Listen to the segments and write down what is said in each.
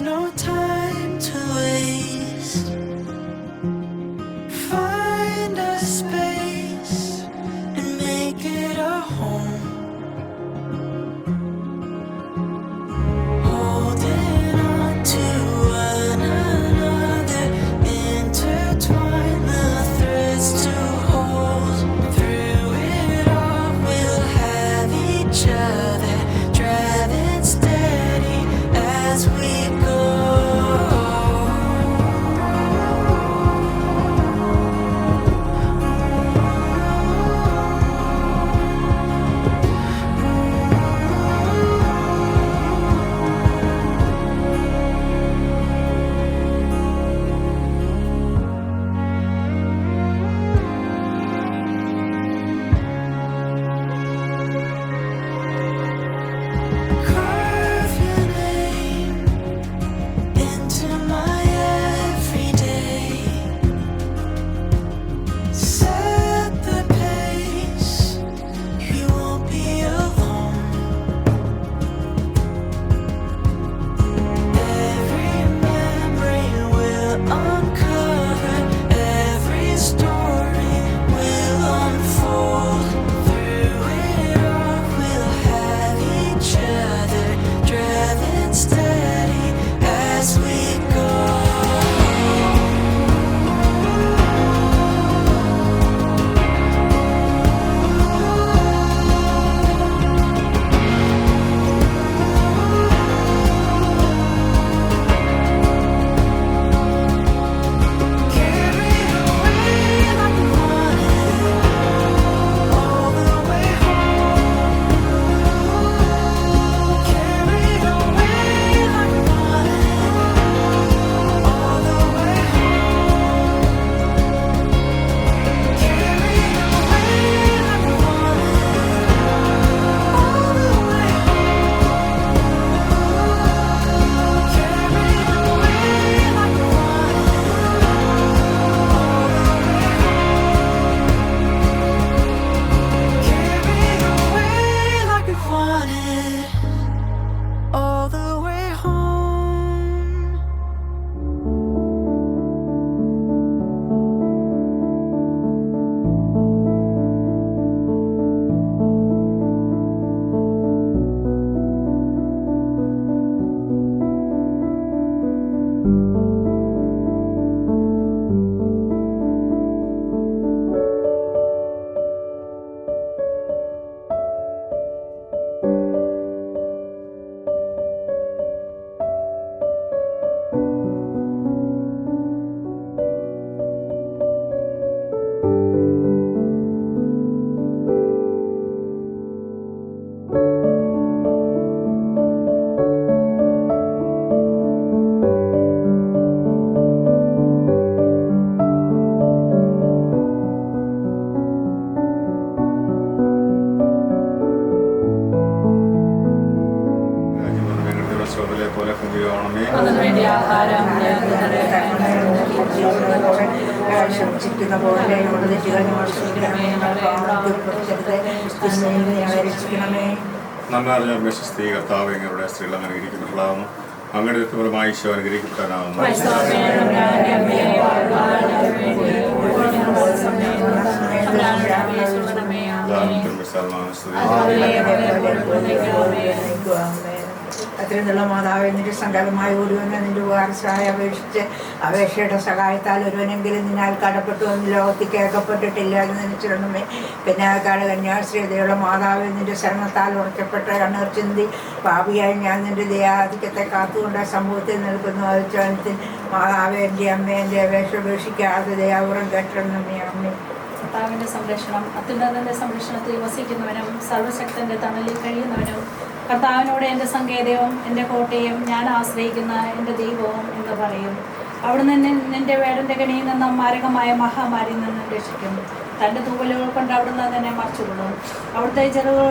no time to waste. Find a space and make it a home. Holding on to one another, intertwine the threads to hold. Through it all, we'll have each other, driving steady as we go. Carve your name into my everyday. Set the pace, you won't be alone. Every memory will uncover, every story will unfold. Through it all, we'll have each other, driving steady as we go. Carried away like we wanted, all the way home. Carried away like we wanted, all the way home. Carried away like we wanted, all the way home. Carried away like we wanted, all the way home. രാജ്യഭരണങ്ങളുടെ പോലെ കൊണ്ടുപോകണമേ. അതിനുവേണ്ടി ആഹാരം ശ്രമിച്ചിരിക്കുന്ന പോലെ ഞങ്ങളുടെ തെറ്റുകൾ ഞങ്ങൾ ക്ഷമിക്കണമേ, രക്ഷിക്കണമേ. നന്മ അറിഞ്ഞ പ്രശസ്തി കർത്താവ് എങ്ങളുടെ സ്ത്രീകൾ അനുഗ്രഹിക്കപ്പെട്ടതാകുന്നു. അങ്ങയുടെ വ്യക്തിപരമായ ഈശോ അനുഗ്രഹിക്കപ്പെടാനാവുന്നു. അത്രയും നല്ല മാതാവ് നിന്റെ സങ്കടമായി ഒരുവനെ നിന്റെ ഉപകാരസഹായ അപേക്ഷയുടെ സഹായത്താൽ ഒരുവനെങ്കിലും നിന്നാൽ കടപ്പെട്ടു എന്ന് ലോകത്തിൽ കേൾക്കപ്പെട്ടിട്ടില്ല എന്ന് നനച്ചിടണമേ. കന്യാകാട് കന്യാശ്രീതയുള്ള മാതാവ് നിന്റെ ശരണത്താൽ ഉറക്കപ്പെട്ട കണ്ണീർ ചിന്തി പാപിയായി ഞാൻ നിന്റെ ദയാധിക്യത്തെ കാത്തുകൊണ്ട് സമൂഹത്തിൽ നിൽക്കുന്നു. അതിൽ മാതാവ് എൻ്റെ അമ്മ എൻ്റെ അപേക്ഷ ഉപേക്ഷിക്കാതെ ദയാപുറം കേട്ടിടണമേ. അമ്മ കർത്താവിൻ്റെ സംരക്ഷണം, അത്യുന്നതൻ്റെ സംരക്ഷണത്തിൽ വസിക്കുന്നവനും സർവശക്തൻ്റെ തണലിൽ കഴിയുന്നവനും കർത്താവിനോട് എൻ്റെ സങ്കേതവും എൻ്റെ കോട്ടയും ഞാൻ ആശ്രയിക്കുന്ന എൻ്റെ ദൈവവും എന്ന് പറയും. അവിടുന്ന് നിന്റെ വേടൻ്റെ കണിയിൽ നിന്നും മാരകമായ മഹാമാരിയിൽ നിന്നും രക്ഷിക്കും. തൻ്റെ തൂവലുകൾ കൊണ്ട് അവിടുന്ന് നിന്നെ മറച്ചുകൊള്ളും. അവിടുത്തെ ചെറുകൾ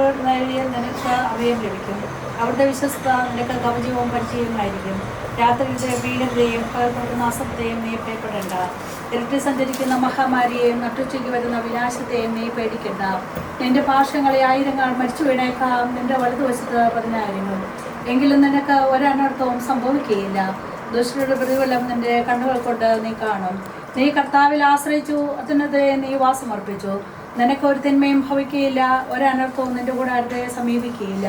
നിനക്ക് അഭയം ലഭിക്കും. അവിടുത്തെ വിശ്വസ്ത നിനക്ക് കവചവും പരിചയവുമായിരിക്കും. രാത്രിയിലെ ഭീകരതയും പകർന്ന അസത്യത്തെയും നീ ഭയപ്പെടേണ്ട. ഇരട്ടി സഞ്ചരിക്കുന്ന മഹാമാരിയെയും നട്ടുച്ചയ്ക്ക് വരുന്ന വിനാശത്തെയും നീ പേടിക്കണ്ട. നിന്റെ പാർശ്വങ്ങളെ 1000 മരിച്ചു വീണേക്കാം, നിന്റെ വലതുവശത്ത് 10,000. എങ്കിലും നിനക്ക് ഒരനർത്ഥവും സംഭവിക്കുകയില്ല. ദുഷ്ടരുടെ പ്രതിഫലം നിന്റെ കണ്ണുകൾ കൊണ്ട് നീ കാണും. നീ കർത്താവിൽ ആശ്രയിച്ചു, അത്യുന്നതരെ നീ വാസമർപ്പിച്ചു. നിനക്ക് ഒരു തിന്മയും ഭവിക്കുകയില്ല, ഒരനർത്ഥവും നിന്റെ കൂടാരത്തെ സമീപിക്കുകയില്ല.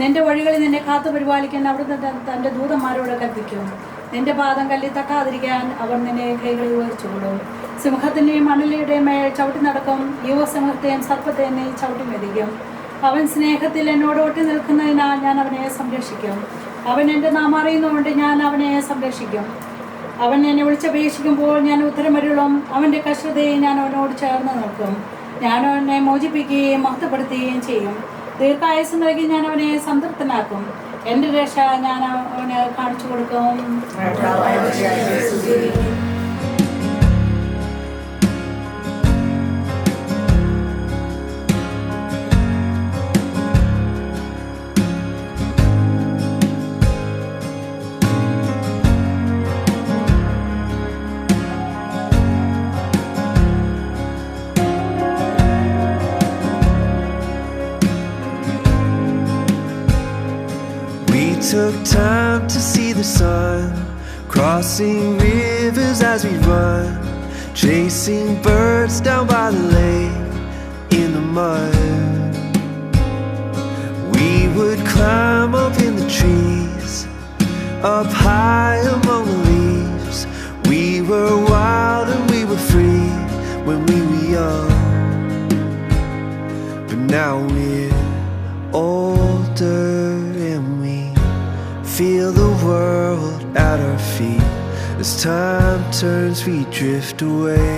നിന്റെ വഴികളിൽ നിന്നെ കാത്തു പരിപാലിക്കാൻ അവിടുന്ന് തൻ്റെ ദൂതന്മാരോട് കൽപ്പിക്കും. നിന്റെ പാദം കല്ലിൽ തട്ടാതിരിക്കാൻ അവർ നിന്നെ കൈകളിൽ ഉയർച്ചുകൊള്ളും. സിംഹത്തിൻ്റെയും മണലിയുടെയും മേൽ ചവിട്ടി നടക്കും, യുവസിംഹത്തെയും സർപ്പത്തെയും നീ ചവിട്ടി മെതിക്കും. അവൻ സ്നേഹത്തിൽ എന്നോട് ഒട്ടി നിൽക്കുന്നതിനാൽ ഞാൻ അവനെ സംരക്ഷിക്കും. അവൻ എൻ്റെ നാമം അറിയുന്നതുകൊണ്ട് ഞാൻ അവനെ സംരക്ഷിക്കും. അവൻ എന്നെ വിളിച്ചപേക്ഷിക്കുമ്പോൾ ഞാൻ ഉത്തരമരുളും. അവൻ്റെ കഷ്ടതയെ ഞാൻ അവനോട് ചേർന്ന് നിൽക്കും. ഞാൻ അവനെ മോചിപ്പിക്കുകയും മഹത്വപ്പെടുത്തുകയും ചെയ്യും. ദീർഘായുസ് നൽകി ഞാൻ അവനെ സംതൃപ്തനാക്കും. എൻ്റെ രക്ഷ ഞാൻ അവന് കാണിച്ചു കൊടുക്കും. Took time to see the sun, crossing rivers as we run, chasing birds down by the lake in the mud. We would climb up in the trees, up high among the leaves. We were wild and we were free when we were young, but now we're older and we feel the world at our feet. As time turns, we drift away.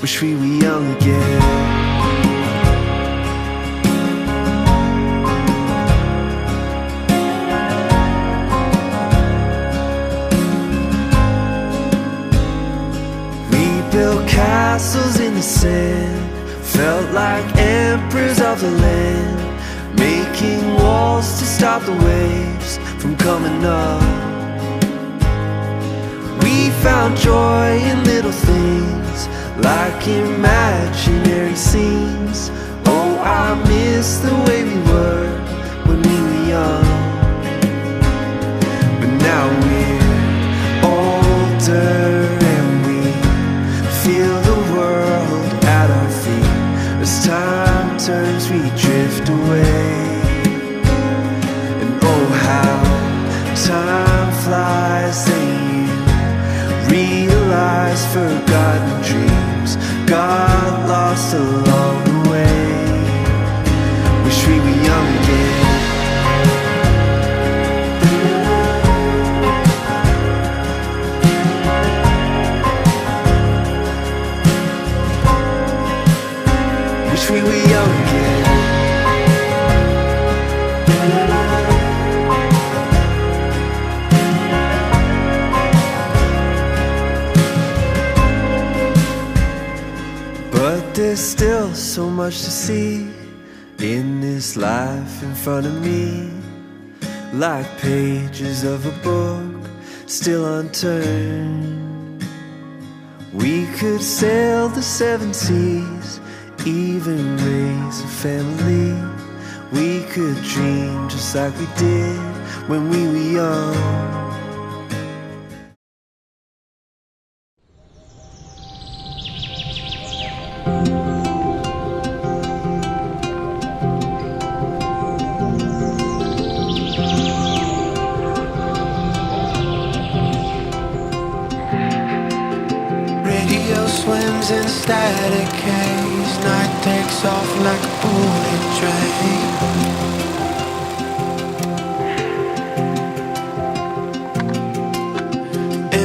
Wish we were young again. We built castles in the sand, felt like emperors of the land, making walls to stop the waves from coming up. We found joy in little things, like imaginary scenes. Oh, I miss the way we were when we were young. But now we're older and we feel the world at our feet. As time turns, we drift away. And oh, how time flies, then you realize forgotten dreams got lost along the way. Wish we were young again. Wish we were young again. But there's still so much to see in this life in front of me, like pages of a book still unturned. We could sail the 7 seas, even raise a family. We could dream just like we did when we were young. Radio swims in static haze. Night takes off like a bullet train.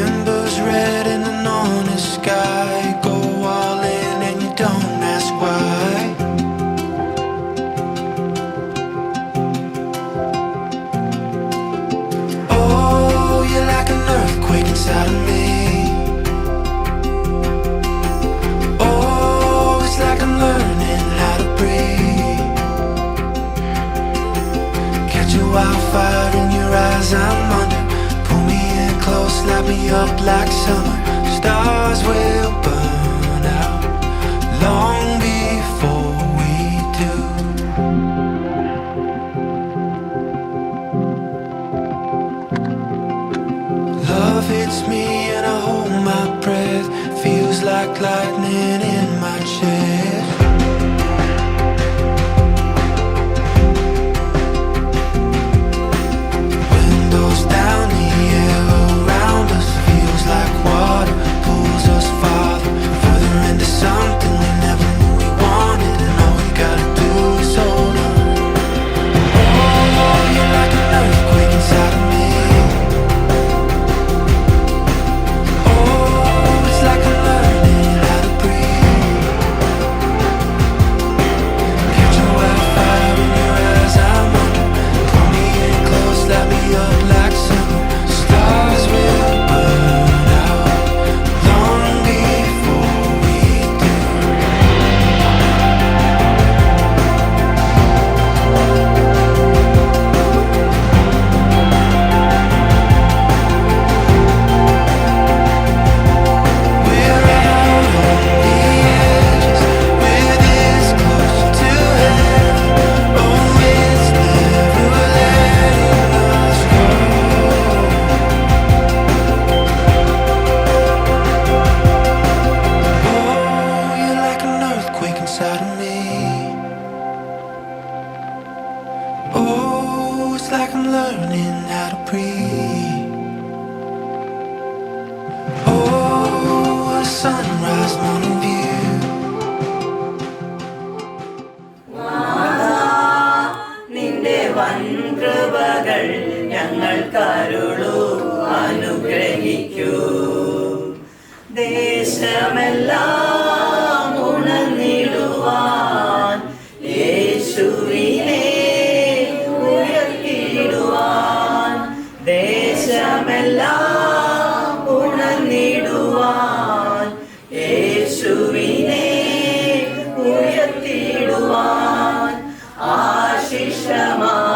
Embers red in an honest sky. Go all in and you don't ask why. Oh, you're like an earthquake inside of me. Like I'm learning how to breathe. Catch a wildfire in your eyes, I'm under. Pull me in close, light me up like summer. Stars will burn out long before we do. fits me and I hold my breath. Feels like lightning in my chest. Windows down, the air around us feels like water pulls us farther, further into something we never knew we wanted, and all we gotta do is hold on. Oh, you're like an earthquake inside of me. Oh, it's like I'm learning how to breathe. Catch a wildfire in your eyes, I'm wondering. Pull me in close, light me up like summer. Stars will burn out long before we do. We're out on the edges, we're this close to heaven. Oh, it's never letting us go. Oh, you're like an earthquake inside of me. Oh, it's like I'm learning how to breathe. Oh, a sunrise morning view. നിന്റെ വൻകൃപകൾ ഞങ്ങൾക്കരുളൂ, അനുഗ്രഹിക്കൂ. ദേശമെല്ലാം ഉണർന്നിടുവാൻ യേശുവിനെ ഉയർത്തിടുവാൻ. ദേശമെല്ലാം ഉണർന്നിടുവാൻ യേശുവിനെ ഉയർത്തിടുവാൻ. ആശിഷമായി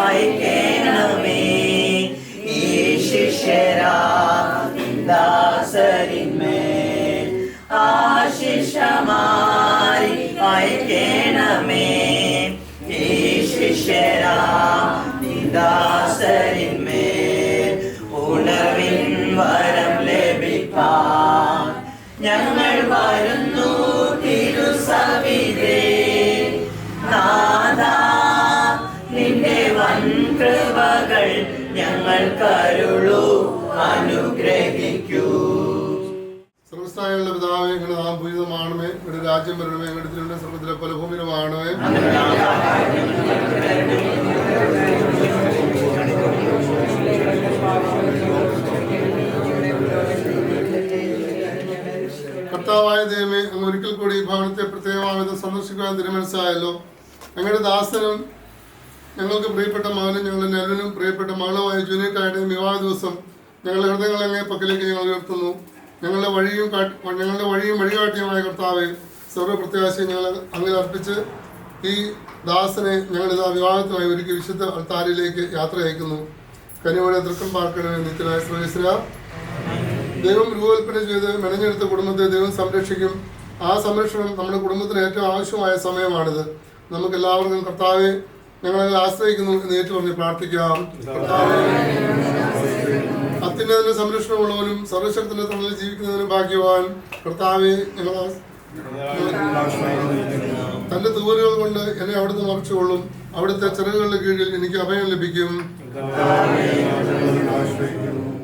അയക്കണമേ ഈ ശിഷ്യരാ ദാസരിന്മേൽ. ആശിഷമായി അയക്കണമേ ഈ ശിഷ്യരാ ദാസരിന്മേൽ. ഉണർവിൻ വരം ലഭിപ്പാൻ ഞങ്ങൾ വരുന്നു തിരുസവിധേ. നാഥാ, നിന്റെ വൻകൃപകൾ ഞങ്ങൾക്കരുളൂ, അനുഗ്രഹിക്കൂ. സർവ്വസ്ഥായുള്ള പിതാവേ, ഞങ്ങളുടെ നാം പൂജിതമാണമേ, ഇവിടെ രാജ്യം വരണമേ, ഞങ്ങളുടെ തിരുവനന്തപുരം സ്വർഗ്ഗത്തിലെ പോലെ ഭൂമിയിലുമാണമേ. കർത്താവായ ദൈവമേ, അങ്ങ് ഒരിക്കൽ കൂടി ഈ ഭവനത്തെ പ്രത്യേകമാവിധം സന്ദർശിക്കുവാൻ തിരുമനസ്സായല്ലോ. ഞങ്ങളുടെ ദാസനും ഞങ്ങൾക്ക് പ്രിയപ്പെട്ട മകനും ഞങ്ങളുടെ നെല്ലിനും പ്രിയപ്പെട്ട മകളുമായ ജൂനിയറ്റായുടെയും വിവാഹ ദിവസം ഞങ്ങളുടെ ഹൃദയങ്ങളെ അങ്ങേ പക്കലേക്ക് ഞങ്ങൾ ഉയർത്തുന്നു. ഞങ്ങളുടെ വഴിയും വഴികാട്ടിയുമായ കർത്താവെ, സർവ്വപ്രത്യാശയും ഞങ്ങൾ അങ്ങിൽ അർപ്പിച്ച് ഈ ദാസനെ ഞങ്ങളിതാ വിവാഹത്തിനായി ഒരുക്കി വിശുദ്ധ അൾത്താരിലേക്ക് യാത്ര അയക്കുന്നു. കനിയോടെ തൃക്കം പാർക്കണമേ നിത്യനായ സർവേശ്വര. ദൈവം രൂപകൽപ്പന ചെയ്ത് മെനഞ്ഞെടുത്ത കുടുംബത്തെ ദൈവം സംരക്ഷിക്കും. ആ സംരക്ഷണം നമ്മുടെ കുടുംബത്തിന് ഏറ്റവും ആവശ്യമായ സമയമാണിത്. നമുക്ക് എല്ലാവർക്കും കർത്താവെ ഞങ്ങളെ ആശ്രയിക്കുന്നു എന്ന് ഏറ്റുപറഞ്ഞ് പ്രാർത്ഥിക്കാം. അത്യുന്നതിന്റെ സംരക്ഷണമുള്ളവനും സർവശക്തിന്റെ തണലിൽ ജീവിക്കുന്നതിനും ഭാഗ്യവാൻ കർത്താവെ, ഞങ്ങൾ തന്റെ തൂവലുകൾ കൊണ്ട് എന്നെ അവിടുന്ന് മറച്ചുകൊള്ളും. അവിടുത്തെ ചിറകുകളുടെ കീഴിൽ എനിക്ക് അഭയം ലഭിക്കും.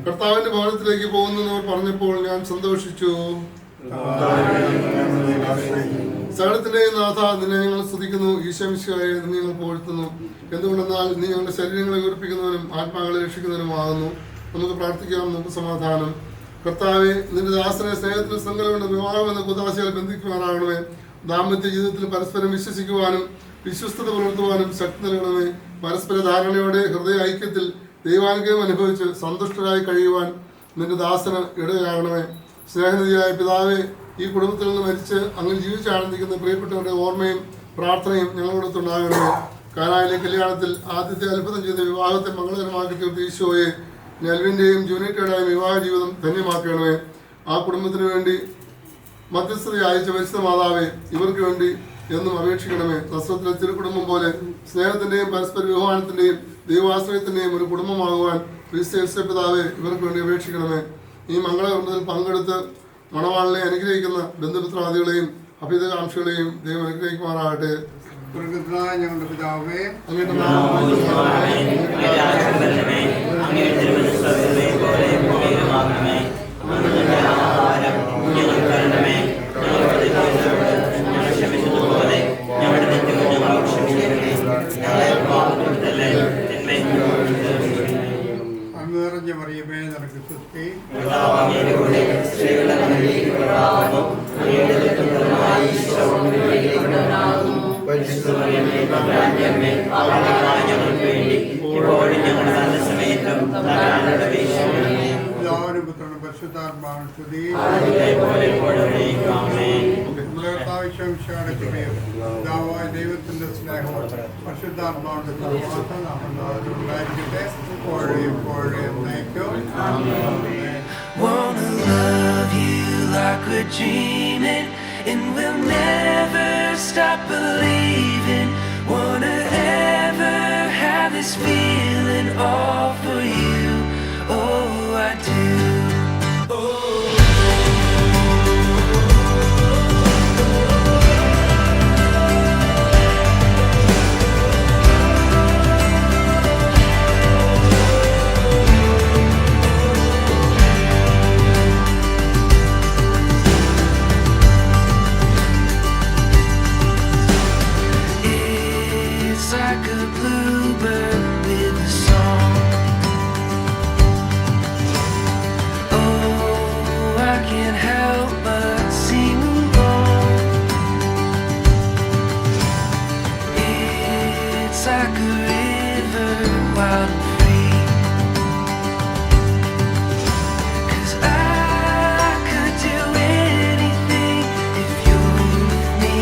കർത്താവിന്റെ ഭവനത്തിലേക്ക് പോകുന്നവർ പറഞ്ഞപ്പോൾ ഞാൻ സന്തോഷിച്ചു. സകലത്തിന്റെയും നാഥ, നിന്നെ ഞങ്ങൾ സ്തുതിക്കുന്നു. ഈശോമിശിഹായെ നിന്നെ ഞങ്ങൾ പുകഴ്ത്തുന്നു. എന്തുകൊണ്ടെന്നാൽ നീ ഞങ്ങളുടെ ശരീരങ്ങളെ ഉയർപ്പിക്കുന്നവനും ആത്മാക്കളെ രക്ഷിക്കുന്നവനുമാകുന്നു. നമുക്ക് പ്രാർത്ഥിക്കാം. നമുക്ക് സമാധാനം. കർത്താവെ, നിന്റെ ദാസനെ സ്നേഹത്തിന് സങ്കലമുണ്ട് വിവാഹം എന്ന കുദാശകൾ ബന്ധിക്കുവാനാകണമേ. ദാമ്പത്യ ജീവിതത്തിൽ പരസ്പരം വിശ്വസിക്കുവാനും വിശ്വസ്തത പുലർത്തുവാനും ശക്തി നൽകണമേ. പരസ്പര ധാരണയോടെ ഹൃദയ ഐക്യത്തിൽ ദൈവാനുഗ്രഹം അനുഭവിച്ച് സന്തുഷ്ടരായി കഴിയുവാൻ നിന്റെ ദാസന് ഇടയാകണമേ. സ്നേഹനിധിയായ പിതാവെ, ഈ കുടുംബത്തിൽ നിന്ന് മരിച്ച് അങ്ങനെ ജീവിച്ചാനന്ദിക്കുന്ന പ്രിയപ്പെട്ടവരുടെ ഓർമ്മയും പ്രാർത്ഥനയും ഞങ്ങളോടൊത്തുണ്ടാകണമേ. കാനായിലെ കല്യാണത്തിൽ ആദ്യത്തെ അത്ഭുതം ചെയ്ത വിവാഹത്തെ മംഗളകരമാക്കി തീർത്ത ഈശോയെ, നെൽവിൻ്റെയും ജൂനിയറ്റയുടെയും വിവാഹ ജീവിതം ധന്യമാക്കണമേ. ആ കുടുംബത്തിന് വേണ്ടി മധ്യസ്ഥത അയച്ച പരിശുദ്ധ മാതാവേ, ഇവർക്ക് വേണ്ടി എന്നും അപേക്ഷിക്കണമേ. നസ്രത്തിലെ തിരുക്കുടുംബം പോലെ സ്നേഹത്തിന്റെയും പരസ്പര ബഹുമാനത്തിന്റെയും ദൈവാശ്രയത്തിന്റെയും ഒരു കുടുംബമാകുവാൻ ക്രിസ്ത്യ പിതാവെ ഇവർക്ക് വേണ്ടി അപേക്ഷിക്കണമേ. ഈ മംഗളകർമ്മത്തിൽ പങ്കെടുത്ത് മണവാളിനെ അനുഗ്രഹിക്കുന്ന ബന്ധുമിത്രാദികളെയും അഭിതകാംക്ഷികളെയും ദൈവം അനുഗ്രഹിക്കുമാറാകട്ടെ. ഞങ്ങളുടെ പിതാവേ, അങ്ങയുടെ നാമം നിറഞ്ഞ മറിയമേ, നിനക്ക് സ്തുതി. പിതാവിനും പുത്രനും പരിശുദ്ധാത്മാവിനും സ്തുതി. നമ്മുടെ കർത്താവിന്റെ കൃപയും പിതാവായ ദൈവത്തിന്റെ സ്നേഹവും പരിശുദ്ധാത്മാവിന്റെ സഹവാസം നമ്മുടെ ഉണ്ടായിരിക്കട്ടെ, എപ്പോഴും എപ്പോഴും നയിക്കും. Wanna love you like we're dreaming, and we'll never stop believing. Wanna ever have this feeling all for you. Oh, I do. It's like a bluebird with a song. Oh, I can't help but sing along. It's like a river wild and free. 'Cause I could do anything if you're with me.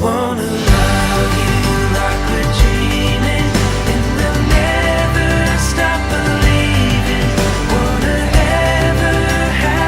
Wanna love you like we're dreaming, and we'll never stop believing. Wanna ever have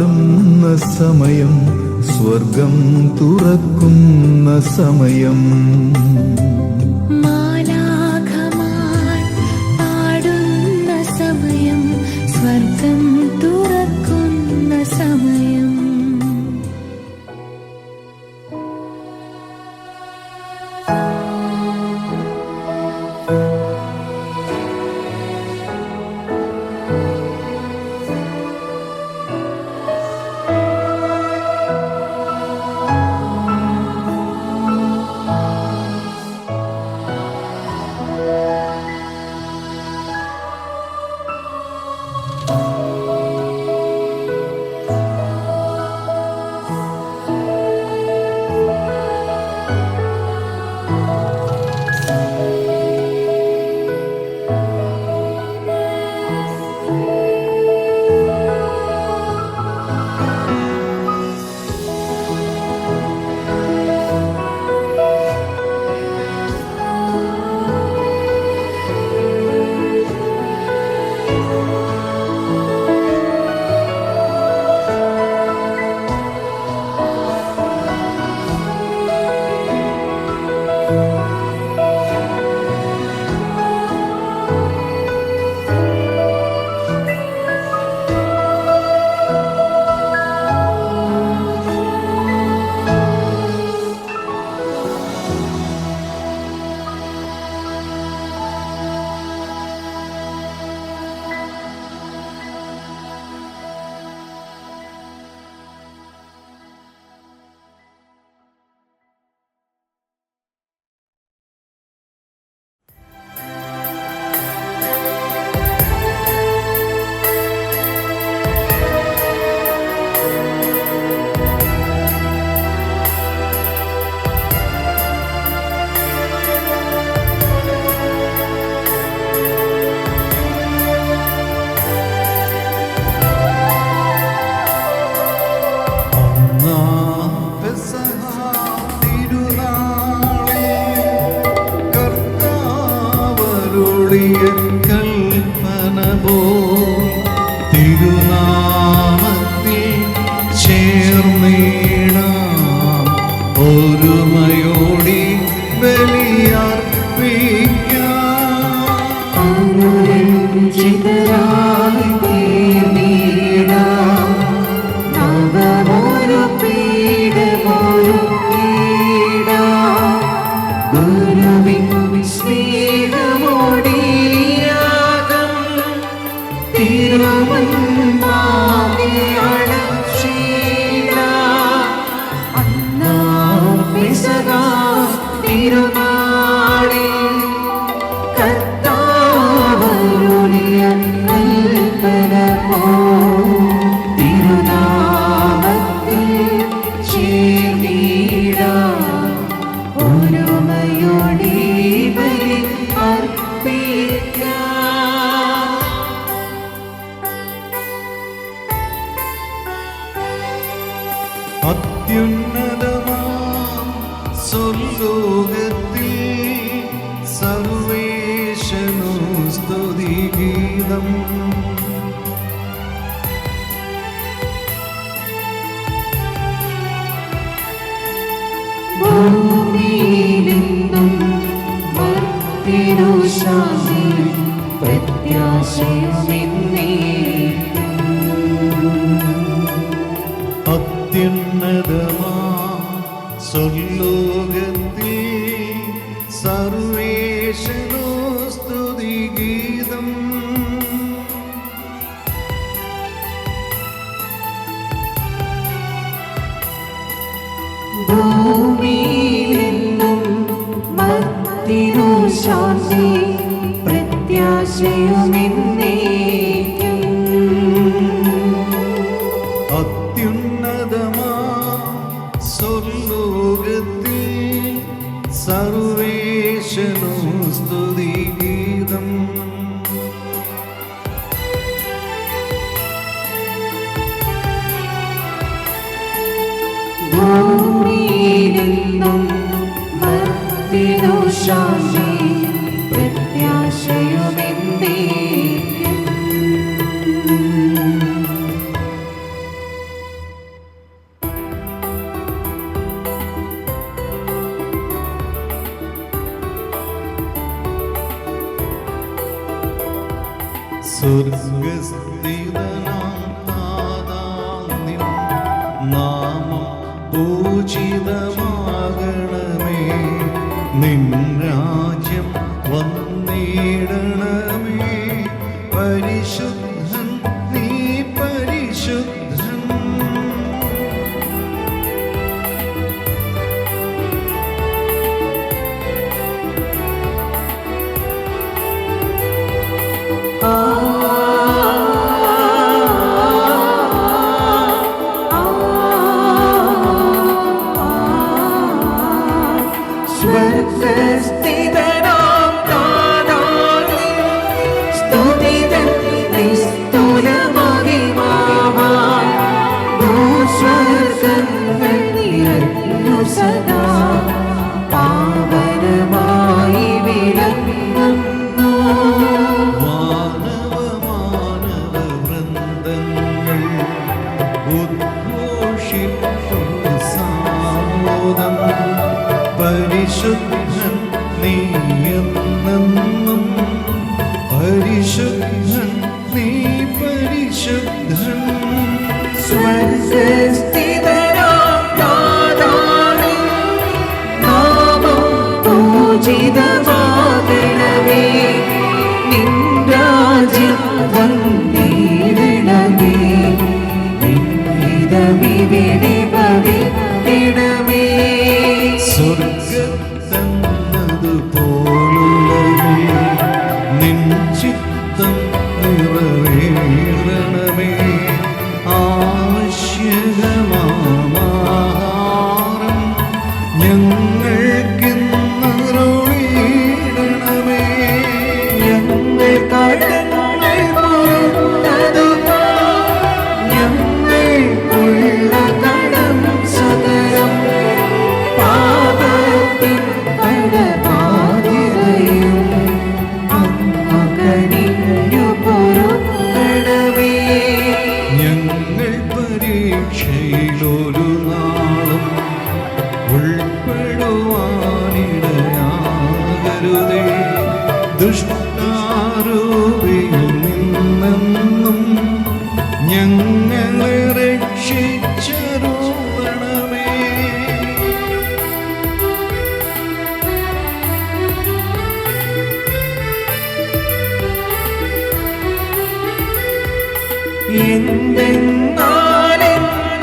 പാടുന്ന സമയം, സ്വർഗം തുറക്കുന്ന സമയം. മാലാഖമാർ പാടുന്ന സമയം, സ്വർഗം തുറക്കുന്ന സമയം. കൽപ്പന പോൽ തിരുനാമത്തിൽ ചേർന്നിടാം, ഒരുമയോടി ബലിയർപ്പിക്കാം. അനുരഞ്ജിതരായി തീർന്നിടാം, നവമൊരു പീഠമൊരുക്കിടാം. ഗുരുവിൻ സ്നേഹമോടിയാകം തിരുമുൻപാകെ അടച്ചിടാം. അന്നാം പെസഹ തിരുനാളിൽ കർത്താവരുളിയ കൽപ്പന പോൽ തിരുനാമത്തിൽ ചേർന്നിടാം, ഒരുമയോടെ ബലി അർപ്പിക്കാം. അത്യുന്നതമാം സ്വർലോകത്തിൽ സർവേശനു സ്തുതിഗീതം. ഭൂമിയിലെങ്ങും മർത്യനു ശാന്തി, പ്രത്യാശയുമെന്നേക്കും. അത്യുന്നതമാ സ്വർലോകത്തിൽ സർവേശനു സ്തുതിഗീതം. ഭൂമിയിലെങ്ങും മർത്യനു ശാന്തി, പ്രത്യാശയുമെന്നേക്കും. അത്യുന്നതമാ സ്വർലോകത്തിൽ സർവേശനു സ്തുതിഗീതം. ഭൂമിയിലെങ്ങും മർത്യനു ശാന്തി, പ്രത്യാശയുമെന്നേക്കും. സ്വർഗസ്ഥിതനാം നാഥാ നിൻ നാമം പൂജിതമാകണമേ, നിൻ രാജ്യം വന്നിടണമേ, പരിശുദ്ധൻ നീ പരിശുദ്ധൻ. സ്വർഗസ്ഥിതനാം നാഥാ നിൻ സ്തുതിതൻ നിസ്തുലമഹിമാവാൻ ഭൂസ്വർഗങ്ങൾ നിറഞ്ഞു സദാ പാവനമായി വിളങ്ങുന്നു. മാനവ വൃന്ദങ്ങൾ ഉദ്ഘോഷിപ്പു സാമോദം, പരിശുദ്ധൻ നീ എന്നെന്നും, പരിശുദ്ധൻ നീ പരിശുദ്ധൻ. സ്വർഗസ്ഥിതനാം നാഥാ നിൻ നാമം പൂജിതമാകണമേ, നിൻ രാജ്യം വന്നിടണമേ, നിൻ ഹിതമിവിടെ ഭവിക്കണമേ. സ്വർഗത്തെന്നതുപോലുള്ളവേ നിൻ ചിത്തം നിറവേറണമേ, ആവശ്യകമാഹാരം ഞങ്ങൾക്കിന്നരുളിയിടണമേ. ഞങ്ങൾ കടങ്ങൾ പൊറുത്തതുപോലെ ഞങ്ങൾക്കുള്ള കടം സകലം പാപത്തിൻ കടബാധ്യതയും അങ്ങ് കനിഞ്ഞു പൊറുക്കണമേ. ഞങ്ങൾ പരീക്ഷയിലൊരു നാളും ഉൾപ്പെടുവാനിടയാകരുതേ, ദുഷ്ടാരൂപിയിൽ നിന്നെന്നും ഞങ്ങളെ രക്ഷിച്ചരുളണമേ.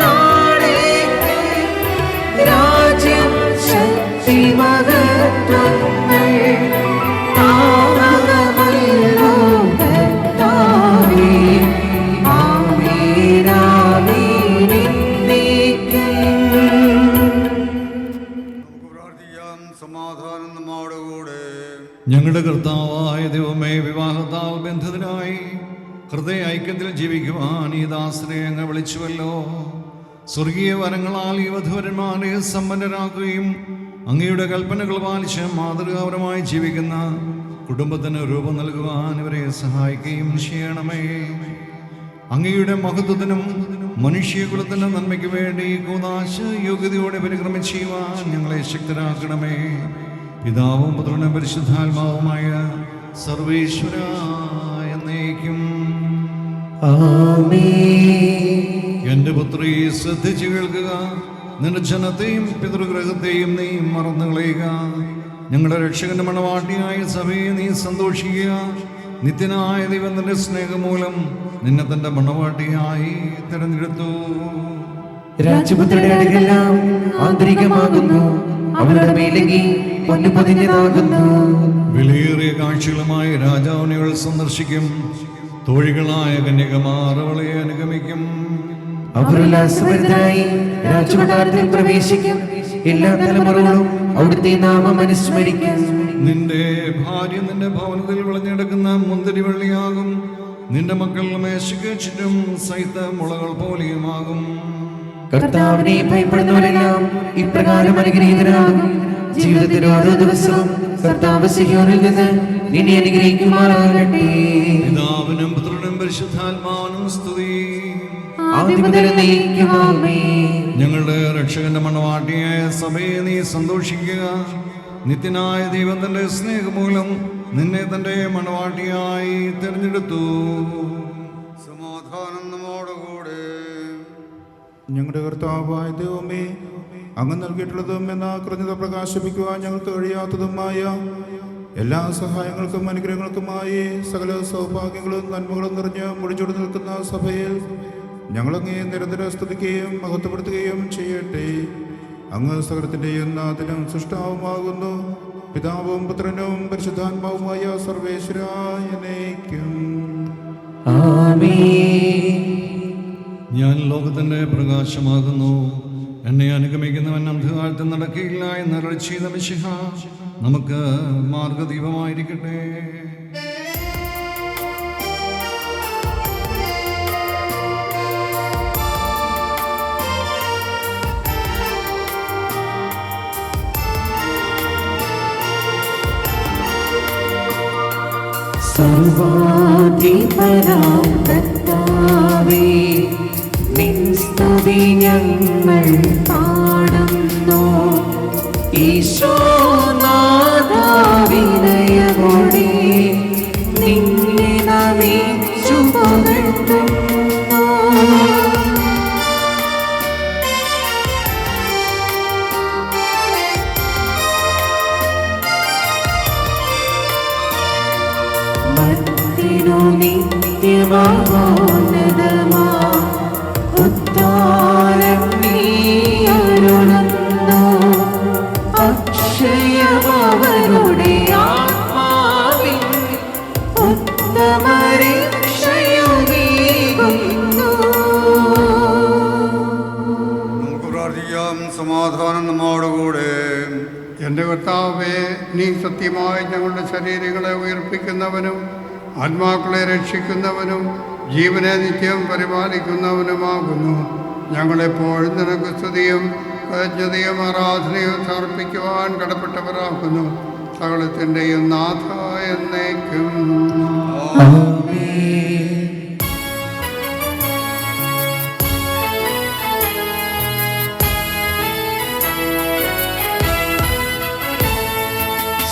എന്തെന്നാലെന്നാളേക്ക് രാജ്യം ശക്തി മഹത്വങ്ങൾ താവകമല്ലോ കർത്താവേ. ആമേൻ ആമേൻ എന്നേക്കും. പ്രാർത്ഥിക്കാം. സമാധാനം നമ്മോട് കൂടെ. ഞങ്ങളുടെ കർത്താവായ ദൈവമേ, വിവാഹത്താൽ ബന്ധിതനായി ഹൃദയ ഐക്യത്തിൽ ജീവിക്കുവാൻ ഈ ദാസരെ അങ്ങ് വിളിച്ചുവല്ലോ. സ്വർഗീയ വരങ്ങളാൽ ഈ വധുവരന്മാരെ സമ്പന്നരാക്കുകയും അങ്ങയുടെ കൽപ്പനകൾ പാലിച്ച് മാതൃകാപരമായി ജീവിക്കുന്ന കുടുംബത്തിന് രൂപം നൽകുവാൻ ഇവരെ സഹായിക്കുകയും ചെയ്യണമേ. അങ്ങയുടെ മഹത്വത്തിനും മനുഷ്യകുലത്തിൻ്റെ നന്മയ്ക്ക് വേണ്ടി കൂദാശ യോഗ്യതയോടെ പരിക്രമം ചെയ്യുവാൻ ഞങ്ങളെ ശക്തരാക്കണമേ. പിതാവും പുത്രനും പരിശുദ്ധാത്മാവുമായ സർവേശ്വര എന്നേക്കും. എന്റെ പുത്രി, ശ്രദ്ധിച്ചു കേൾക്കുക. നിന്റെ ജനത്തെയും പിതൃഗ്രഹത്തെയും നീ മറന്നു കളയുക. ഞങ്ങളുടെ രക്ഷകന്റെ മണവാട്ടിയായ സഭയെ നീ സന്തോഷിക്കുക. നിത്യനായ ദൈവം നിന്റെ സ്നേഹമൂലം നിന്നെ തന്റെ മണവാട്ടിയായി തിരഞ്ഞെടുത്തു. രാജപുത്രിയുടെ അടികളെല്ലാം ആന്തരികമാകുന്നു, അവരുടെ മേലങ്കി പൊന്നു പൊതിഞ്ഞതാകുന്നു. വിലയേറിയ കാഴ്ചകളുമായി രാജാവിനെകൾ സന്ദർശിക്കും. തോഴികളായ കന്യകമാർ അവളെ അനുഗമിക്കും. അവർ ഉല്ലാസഭരിതരായി രാജകൊട്ടാരത്തിൽ പ്രവേശിക്കും. എല്ലാ തലമുറകളും അവിടുത്തെ നാമം അനുസ്മരിക്കും. നിന്റെ ഭാര്യ നിന്റെ ഭവനത്തിൽ വിളഞ്ഞെടുക്കുന്ന മുന്തിരി വെള്ളിയാകും. നിന്റെ മക്കൾ മേശയ്ക്ക് ചുറ്റും സൈത്ത മുളകൾ പോലെയുമാകും. കർത്താവിനെ ഭയപ്പെടുന്നവരെല്ലാം ഇപ്രകാരം അനുഗ്രഹീതരാകും. ജീവിതത്തിൽ ഓരോ ദിവസവും കർത്താവ് സിയോനിൽ നിന്ന് നിന്നെ അനുഗ്രഹിക്കുമാറാകട്ടെ. പിതാവിനും പുത്രനും പരിശുദ്ധാത്മാവിനും സ്തുതി. ആദ്യം മുതൽ എന്നേക്കും ആമേൻ. ഞങ്ങളുടെ രക്ഷകന്റെ മണവാട്ടിയായ സഭയെ നീ സന്തോഷിക്കുക. നിത്യനായ ദൈവം തന്റെ സ്നേഹമൂലം നിന്നെ തന്റെ മണവാട്ടിയായി തിരഞ്ഞെടുത്തു. സമാധാനം നമ്മോടുകൂടെ. ഞങ്ങളുടെ കർത്താവായ ദൈവമേ, അങ്ങ് നൽകിയിട്ടുള്ളതും എന്നാ കൃത്യത പ്രകാശിപ്പിക്കുവാൻ ഞങ്ങൾക്ക് കഴിയാത്തതുമായ എല്ലാ സഹായങ്ങൾക്കും അനുഗ്രഹങ്ങൾക്കുമായി സകല സൗഭാഗ്യങ്ങളും നന്മകളും നിറഞ്ഞ് മുടിച്ചോട് നിൽക്കുന്ന സഭയിൽ ഞങ്ങളങ്ങേ നിരന്തരം സ്തുതിക്കുകയും മഹത്വപ്പെടുത്തുകയും ചെയ്യട്ടെ. അങ്ങ് സകലത്തിൻ്റെയും നാഥനും സൃഷ്ടാവുമാകുന്നു. പിതാവും പുത്രനും പരിശുദ്ധാത്മാവുമായ സർവേശ്വരായ എന്നേക്കും. ഞാൻ ലോകത്തിന്റെ പ്രകാശമാകുന്നു. എന്നെ അനുഗമിക്കുന്നവൻ അന്ധകാരത്തിൽ നടക്കുകയില്ല എന്നരുളി ചെയ്ത മിശിഹ നമുക്ക് മാർഗദീപമായിരിക്കട്ടെ. സർവാധിപനാം കർത്താവേ, നിൻ സ്തുതി ഞങ്ങൾ പാടുന്നു. ഈശോനാഥാ വിനയമോടെ നിന്നെ നമിച്ചു പുകഴ്ത്തുന്നു. ഭക്തിനു നിത്യമഹോന്നതമാ ഉദ്ധാരം നീ അരുളുന്നു. അക്ഷയമവരുടെ ആത്മാവിൻ ഉത്തമരക്ഷയുമേകുന്നു. നമുക്ക് പ്രാർത്ഥിക്കാം. സമാധാനം നമ്മോടുകൂടെ. എൻ്റെ കർത്താവേ, നീ സത്യമായി ഞങ്ങളുടെ ശരീരങ്ങളെ ഉയർപ്പിക്കുന്നവനും ആത്മാക്കളെ രക്ഷിക്കുന്നവനും ജീവനെ നിത്യം പരിപാലിക്കുന്നവനുമാകുന്നു. ഞങ്ങളെപ്പോഴും നിനക്ക് സ്തുതിയും കൃതജ്ഞതയും ആരാധനയും സമർപ്പിക്കുവാൻ കടപ്പെട്ടവരാകുന്നു. സകലത്തിൻ്റെയും നാഥ എന്നേക്കും.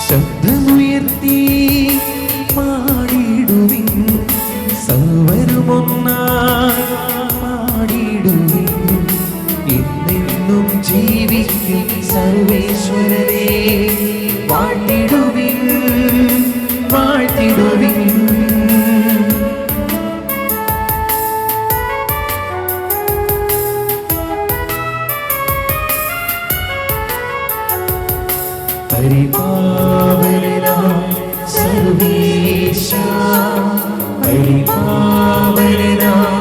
ശബ്ദമുയർത്തി പാടിടുവിൻ, സർവരുമൊന്നായി പാടിടുവിൻ. എന്നെന്നും ജീവിക്കും സർവേശ്വരനെ വാഴ്ത്തിടുവിൻ, വാഴ്ത്തിടുവിൻ. പരിപാവനാം സർവേശ, പരിപാവനാം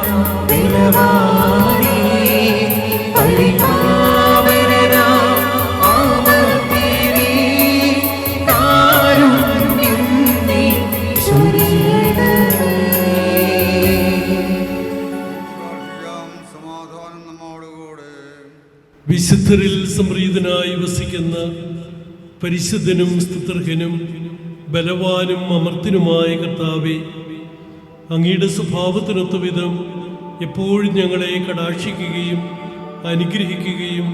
ബലവാനേ, പരിപാവനാം അമർത്യനേ, കാരുണ്യം നീ ചൊരിയണമേ. സമാധാനം നമ്മോടുകൂടെ. വിശുദ്ധരിൽ സംപ്രീതനായി വസിക്കുന്ന പരിശുദ്ധനും സ്തുത്യർഹനും ബലവാനും അമർത്തിനുമായ കർത്താവേ, അങ്ങയുടെ സ്വഭാവത്തിനൊത്ത വിധം എപ്പോഴും ഞങ്ങളെ കടാക്ഷിക്കുകയും അനുഗ്രഹിക്കുകയും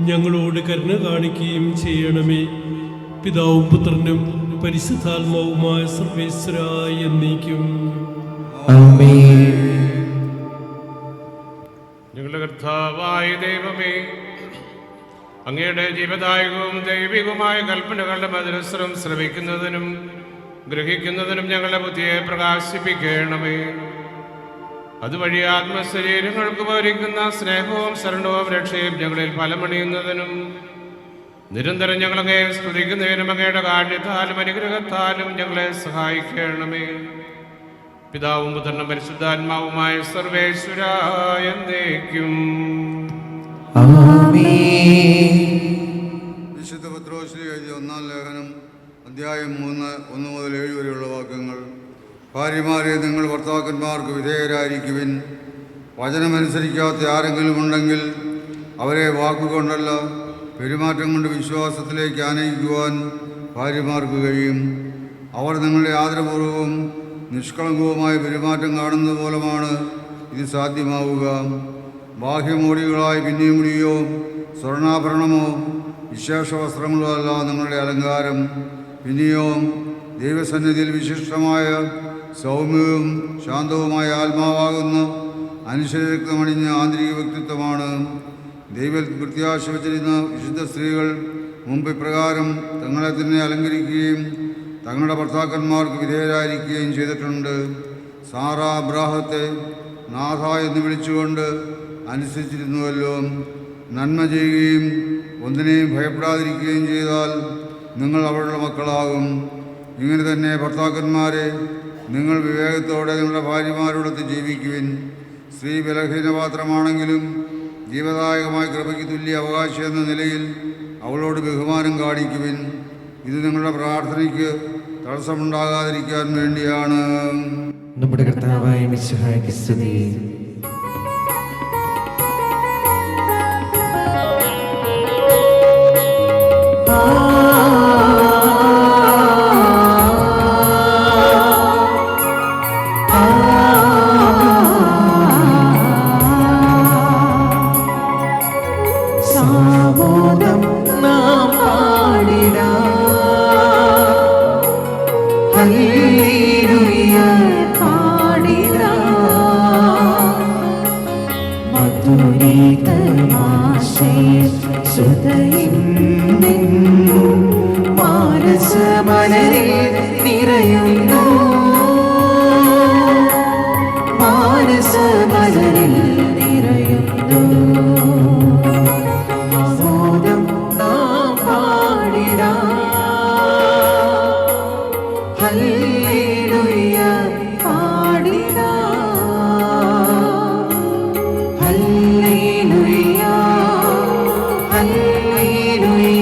ഞങ്ങളോട് കരുണ കാണിക്കുകയും ചെയ്യണമേ. പിതാവും പുത്രനും പരിശുദ്ധാത്മാവുമായ സർവേശ്വരായ എന്നേക്കും. ഞങ്ങളുടെ കർത്താവായ ദൈവമേ, അങ്ങയുടെ ജീവദായകവും ദൈവികവുമായ കൽപ്പനകളുടെ മധുരസ്വരം ശ്രവിക്കുന്നതിനും ഗ്രഹിക്കുന്നതിനും ഞങ്ങളുടെ ബുദ്ധിയെ പ്രകാശിപ്പിക്കണമേ. അതുവഴി ആത്മശരീരങ്ങൾക്ക് ഭരിക്കുന്ന സ്നേഹവും ശരണവും രക്ഷയും ഞങ്ങളിൽ ഫലമണിയുന്നതിനും നിരന്തരം ഞങ്ങളങ്ങേ സ്തുതിക്കുന്നതിനും അങ്ങയുടെ കാഠിന്യത്താലും അനുഗ്രഹത്താലും ഞങ്ങളെ സഹായിക്കണമേ. പിതാവും പുത്രനും പരിശുദ്ധാത്മാവുമായ സർവേശ്വരായ എന്നേക്കും. വിശുദ്ധ പത്രോസിൽ എഴുതിയ 1-ാം ലേഖനം അധ്യായം 3, 1 മുതൽ 7 വരെയുള്ള വാക്യങ്ങൾ. ഭാര്യമാരെ, നിങ്ങൾ ഭർത്താക്കന്മാർക്ക് വിധേയരായിരിക്കുവിൻ. വചനമനുസരിക്കാത്ത ആരെങ്കിലും ഉണ്ടെങ്കിൽ അവരെ വാക്കുകൊണ്ടല്ല പെരുമാറ്റം കൊണ്ട് വിശ്വാസത്തിലേക്ക് ആനയിക്കുവാൻ ഭാര്യമാർക്ക് കഴിയും. അവർ നിങ്ങളുടെ ആദരപൂർവവും നിഷ്കളങ്കവുമായ പെരുമാറ്റം കാണുന്നത് മൂലമാണ് ഇത് സാധ്യമാവുക. ബാഹ്യമോടികളായി പിന്നെയും മുടിയോ സ്വർണ്ണാഭരണമോ വിശേഷ വസ്ത്രങ്ങളോ അല്ല നിങ്ങളുടെ അലങ്കാരം. പിന്നെയോ ദൈവസന്നിധിയിൽ വിശിഷ്ടമായ സൗമ്യവും ശാന്തവുമായ ആത്മാവാകുന്ന അനുശരക്തമണിഞ്ഞ ആന്തരിക വ്യക്തിത്വമാണ്. ദൈവത്തിൽ പ്രത്യാശ വച്ചിരുന്ന വിശുദ്ധ സ്ത്രീകൾ മുമ്പ് ഇപ്രകാരം തങ്ങളെ തന്നെ അലങ്കരിക്കുകയും തങ്ങളുടെ ഭർത്താക്കന്മാർക്ക് വിധേയരായിരിക്കുകയും ചെയ്തിട്ടുണ്ട്. സാറ അബ്രാഹത്തെ നാഥ എന്ന് വിളിച്ചുകൊണ്ട് അനുസരിച്ചിരുന്നുവല്ലോ. നന്മ ചെയ്യുകയും ഒന്നിനെയും ഭയപ്പെടാതിരിക്കുകയും ചെയ്താൽ നിങ്ങൾ അവരുടെ മക്കളാകും. ഇങ്ങനെ തന്നെ ഭർത്താക്കന്മാരെ, നിങ്ങൾ വിവേകത്തോടെ നിങ്ങളുടെ ഭാര്യമാരോടൊത്ത് ജീവിക്കുവിൻ. സ്ത്രീ ബലഹീനപാത്രമാണെങ്കിലും ജീവദായകമായ കൃപയ്ക്ക് തുല്യ അവകാശി എന്ന നിലയിൽ അവളോട് ബഹുമാനം കാണിക്കുവിൻ. ഇത് നിങ്ങളുടെ പ്രാർത്ഥനയ്ക്ക് തടസ്സമുണ്ടാകാതിരിക്കാൻ വേണ്ടിയാണ്. നമ്മുടെ കർത്താവായ മിശിഹായ്ക്ക് സ്തുതി. സാമോദം നാം പാടിടാം, ഹല്ലേലൂയ പാടിടാം. മധുരിതമാശയ സുതയിന്നെങ്ങും മാനസമലരിൽ നിറയുന്നു, മാനസമലരിൽ നിറയുന്നു. ആമോദം നാം പാടിടാം, ഹല്ലേലൂയ പാടിടാം, hallelujah, hallelujah,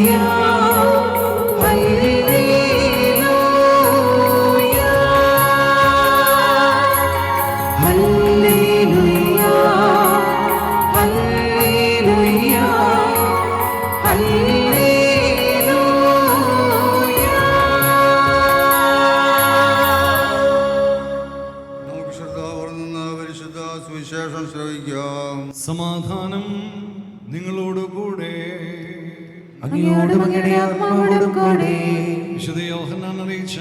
hallelujah, hallelujah, hallelujah, നമുക്ക് ശ്രദ്ധാപൂർവ്വം പരിശുദ്ധ സുവിശേഷം ശ്രവിക്കാം. സമാധാനം നിങ്ങളോടുകൂടെ. അങ്ങയോടും അങ്ങയുടെ ആത്മാവോടും കൂടെ. വിശുദ്ധ യോഹന്നാൻ അറിയിച്ച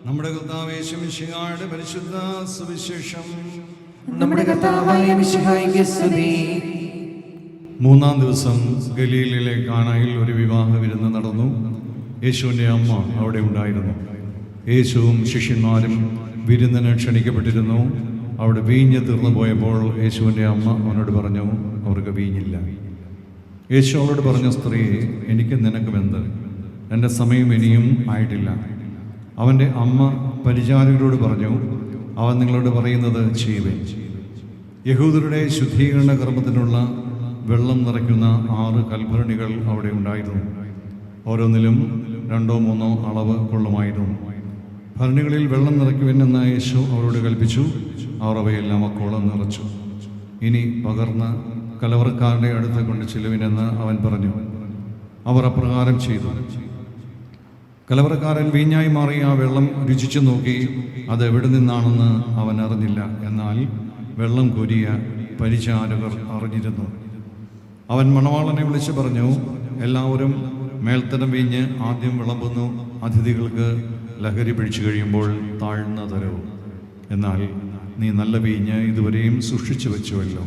നമ്മുടെ കർത്താവ് യേശു മിശിഹായുടെ പരിശുദ്ധ സുവിശേഷം. നമ്മുടെ കർത്താവായ മിശിഹായ്ക്ക് സ്തുതി. മൂന്നാം ദിവസം ഗലീലയിലെ കാനായിൽ ഒരു വിവാഹ വിരുന്ന് നടന്നു. യേശുവിൻ്റെ അമ്മ അവിടെ ഉണ്ടായിരുന്നു. യേശുവും ശിഷ്യന്മാരും വിരുന്നിന് ക്ഷണിക്കപ്പെട്ടിരുന്നു. അവിടെ വീഞ്ഞ് തീർന്നു പോയപ്പോൾ യേശുവിൻ്റെ അമ്മ അവനോട് പറഞ്ഞു, അവർക്ക് വീഞ്ഞില്ല. യേശു അവളോട് പറഞ്ഞു, സ്ത്രീയെ, എനിക്ക് നിനക്കുമെന്ത്? എൻ്റെ സമയം ഇനിയും ആയിട്ടില്ല. അവൻ്റെ അമ്മ പരിചാരകരോട് പറഞ്ഞു, അവൻ നിങ്ങളോട് പറയുന്നത് ചെയ്യുവൻ. യഹൂദരുടെ ശുദ്ധീകരണ കർമ്മത്തിനുള്ള വെള്ളം നിറയ്ക്കുന്ന 6 കൽഭരണികൾ അവിടെ ഉണ്ടായിരുന്നു. ഓരോന്നിലും 2-3 അളവ് കൊള്ളുമായിരുന്നു. ഭരണികളിൽ വെള്ളം നിറയ്ക്കുവെന്ന് യേശു അവരോട് കൽപ്പിച്ചു. അവർ അവയെല്ലാം അക്കോളം നിറച്ചു. ഇനി പകർന്ന് കലവറക്കാരൻ്റെ അടുത്ത് കൊണ്ട് ചെല്ലുവിനെന്ന് അവൻ പറഞ്ഞു. അവർ അപ്രകാരം ചെയ്തു. കലവറക്കാരൻ വീഞ്ഞായി മാറി ആ വെള്ളം രുചിച്ചു നോക്കി. അത് എവിടെ നിന്നാണെന്ന് അവൻ അറിഞ്ഞില്ല. എന്നാൽ വെള്ളം കോരിയ പരിചാരകർ അറിഞ്ഞിരുന്നു. അവൻ മണവാളനെ വിളിച്ചു പറഞ്ഞു, എല്ലാവരും മേൽത്തരം വീഞ്ഞ് ആദ്യം വിളമ്പുന്നു, അതിഥികൾക്ക് ലഹരി പിടിച്ചു കഴിയുമ്പോൾ താഴ്ന്ന തരവും. എന്നാൽ നീ നല്ല വീഞ്ഞ് ഇതുവരെയും സൂക്ഷിച്ചു വെച്ചുവല്ലോ.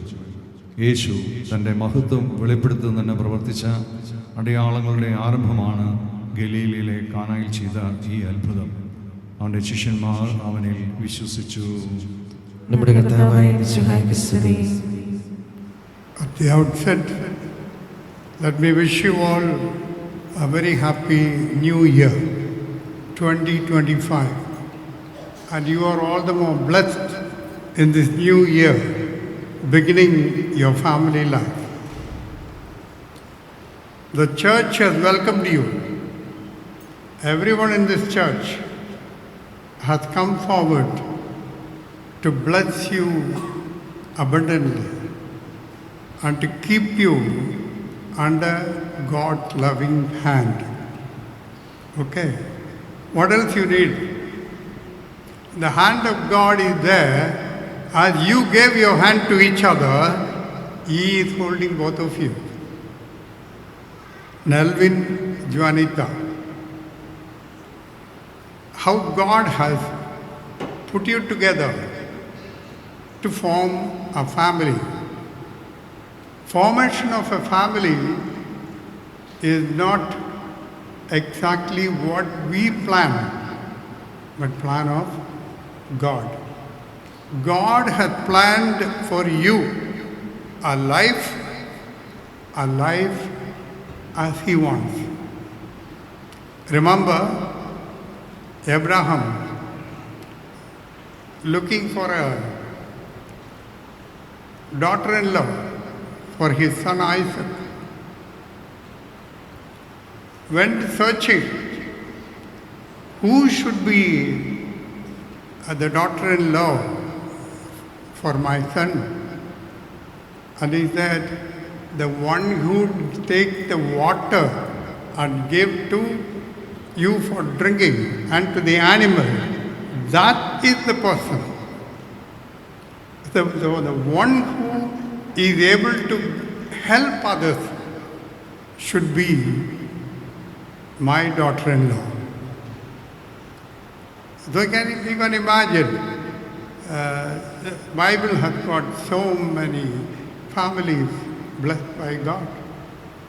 യേശു തൻ്റെ മഹത്വം വെളിപ്പെടുത്തുന്നതിന് പ്രവർത്തിച്ച അടയാളങ്ങളുടെ ആരംഭമാണ് ഗലീലയിലെ കാനായിൽ ചെയ്ത ഈ അത്ഭുതം. അവൻ്റെ ശിഷ്യന്മാർ അവനിൽ വിശ്വസിച്ചു. നമ്മുടെ കർത്താവായ മിശിഹായ്ക്ക് സ്തുതി. At the outset, let me wish you all a very happy new year, 2025. And you are all the more blessed in this new year, beginning your family life. The church has welcomed you. Everyone in this church has come forward to bless you abundantly and to keep you under God's loving hand. Okay? What else you need? The hand of God is there. As you gave your hand to each other, He is holding both of you. Nelvin Juanita. How God has put you together to form a family. Formation of a family is not exactly what we plan, but plan of God. God has planned for you a life as He wants. Remember Abraham looking for a daughter-in-law for his son Isaac. Went searching who should be the daughter-in-law for my son. And he said, the one who would take the water and give to you for drinking and to the animal, that is the person. The one who is able to help others should be my daughter-in-law. So you can imagine, the Bible has got so many families blessed by God.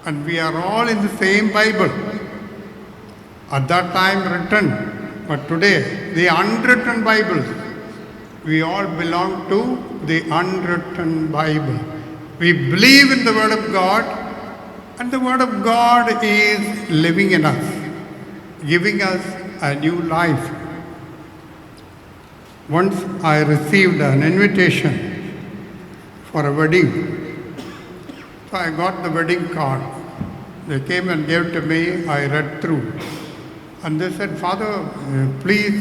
And we are all in the same Bible. At that time written, but today, the unwritten Bible. We all belong to the unwritten Bible. We believe in the Word of God, and the Word of God is living in us, giving us a new life. Once I received an invitation for a wedding. So I got the wedding card. They came and gave it to me. I read through. And they said, Father, please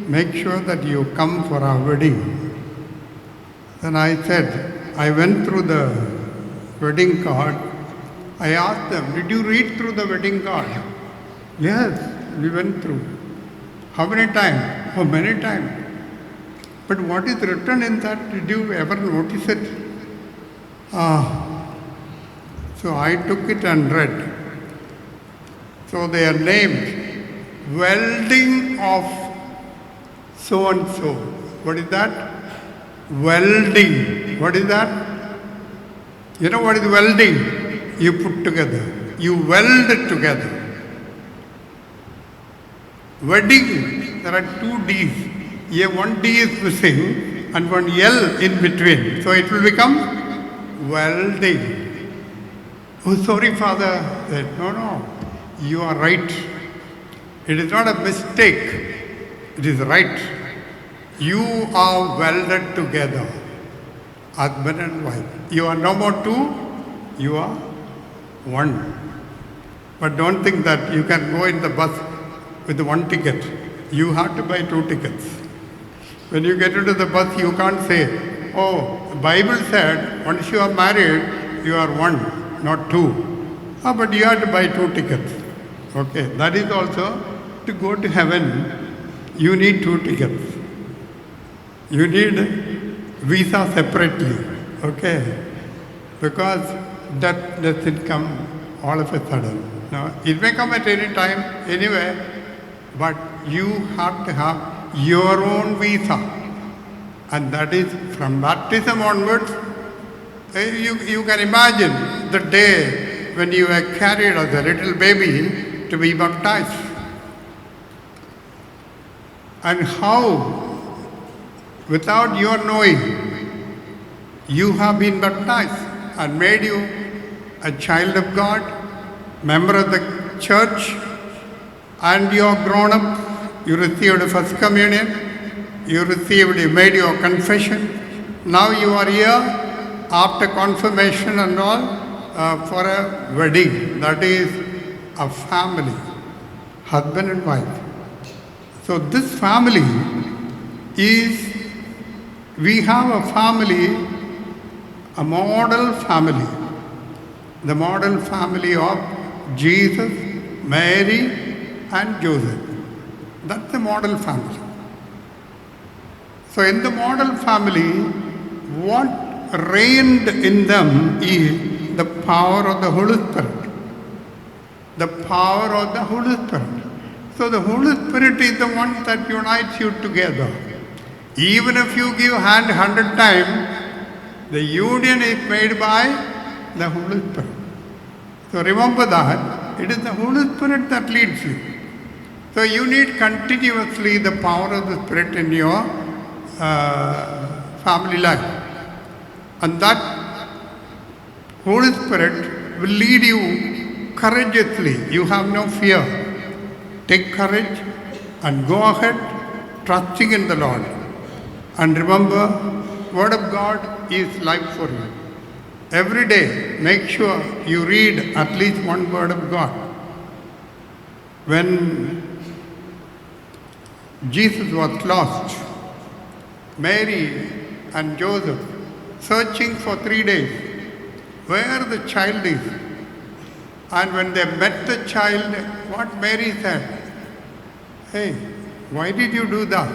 make sure that you come for our wedding. Then I said, I went through the wedding card. I asked them, did you read through the wedding card? Yes, we went through. How many times? Oh, many times. But what is written in that, did you ever notice it? So I took it and read. So they are named Welding of so and so. What is that? Welding. What is that? You know what is welding? You put together. You weld it together. Wedding, there are two D's. Here one D is missing and one L in between. So it will become welding. Oh, sorry, Father. I said, no, you are right. It is not a mistake. It is right. You are welded together, husband and wife. You are no more two, you are one. But don't think that you can go in the bus with one ticket. You have to buy 2 tickets. When you get into the bus, you can't say, oh, the Bible said once you are married, you are one, not two. But you have to buy 2 tickets. Okay, that is also to go to heaven, you need 2 tickets. You need visa separately, okay? Because that doesn't come all of a sudden. Now, it may come at any time, anyway, but you have to have your own visa. And that is from baptism onwards. You can imagine the day when you were carried as a little baby to be baptized. And how, without your knowing, you have been baptized and made you a child of God, member of the church, and you are grown up, you received a first communion, you made your confession. Now you are here after confirmation and all for a wedding. That is a family, husband and wife. So this family is, we have a family, a model family. The model family of Jesus, Mary and Joseph. That's the model family. So in the model family, what reigned in them is the power of the Holy Spirit. the power of the Holy Spirit. So the Holy Spirit is the one that unites you together. Even if you give hand 100 times, the union is made by the Holy Spirit. So remember that it is the Holy Spirit that leads you. So you need continuously the power of the Spirit in your family life. And that Holy Spirit will lead you courageously. You have no fear. Take courage and go ahead, trusting in the Lord. And remember, Word of God is life for you. Every day, make sure you read at least one word of God. When Jesus was lost, Mary and Joseph searching for 3 days where the child is. And when they met the child, what Mary said, "Hey, why did you do that?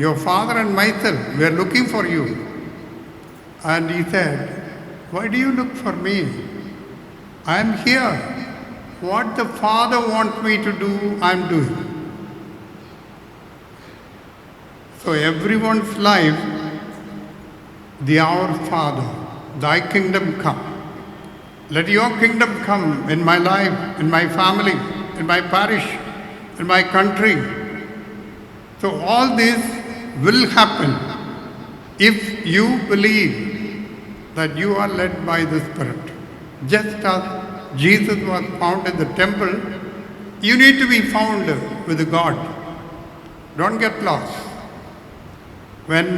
Your father and myself, we are looking for you." And he said, "Why do you look for me? I am here. What the Father wants me to do, I am doing." So everyone's life, the Our Father, thy kingdom come. Let your kingdom come in my life, in my family, in my parish, in my country. So all this will happen if you believe that you are led by the Spirit. Just as Jesus was found in the temple, you need to be found with God. Don't get lost. When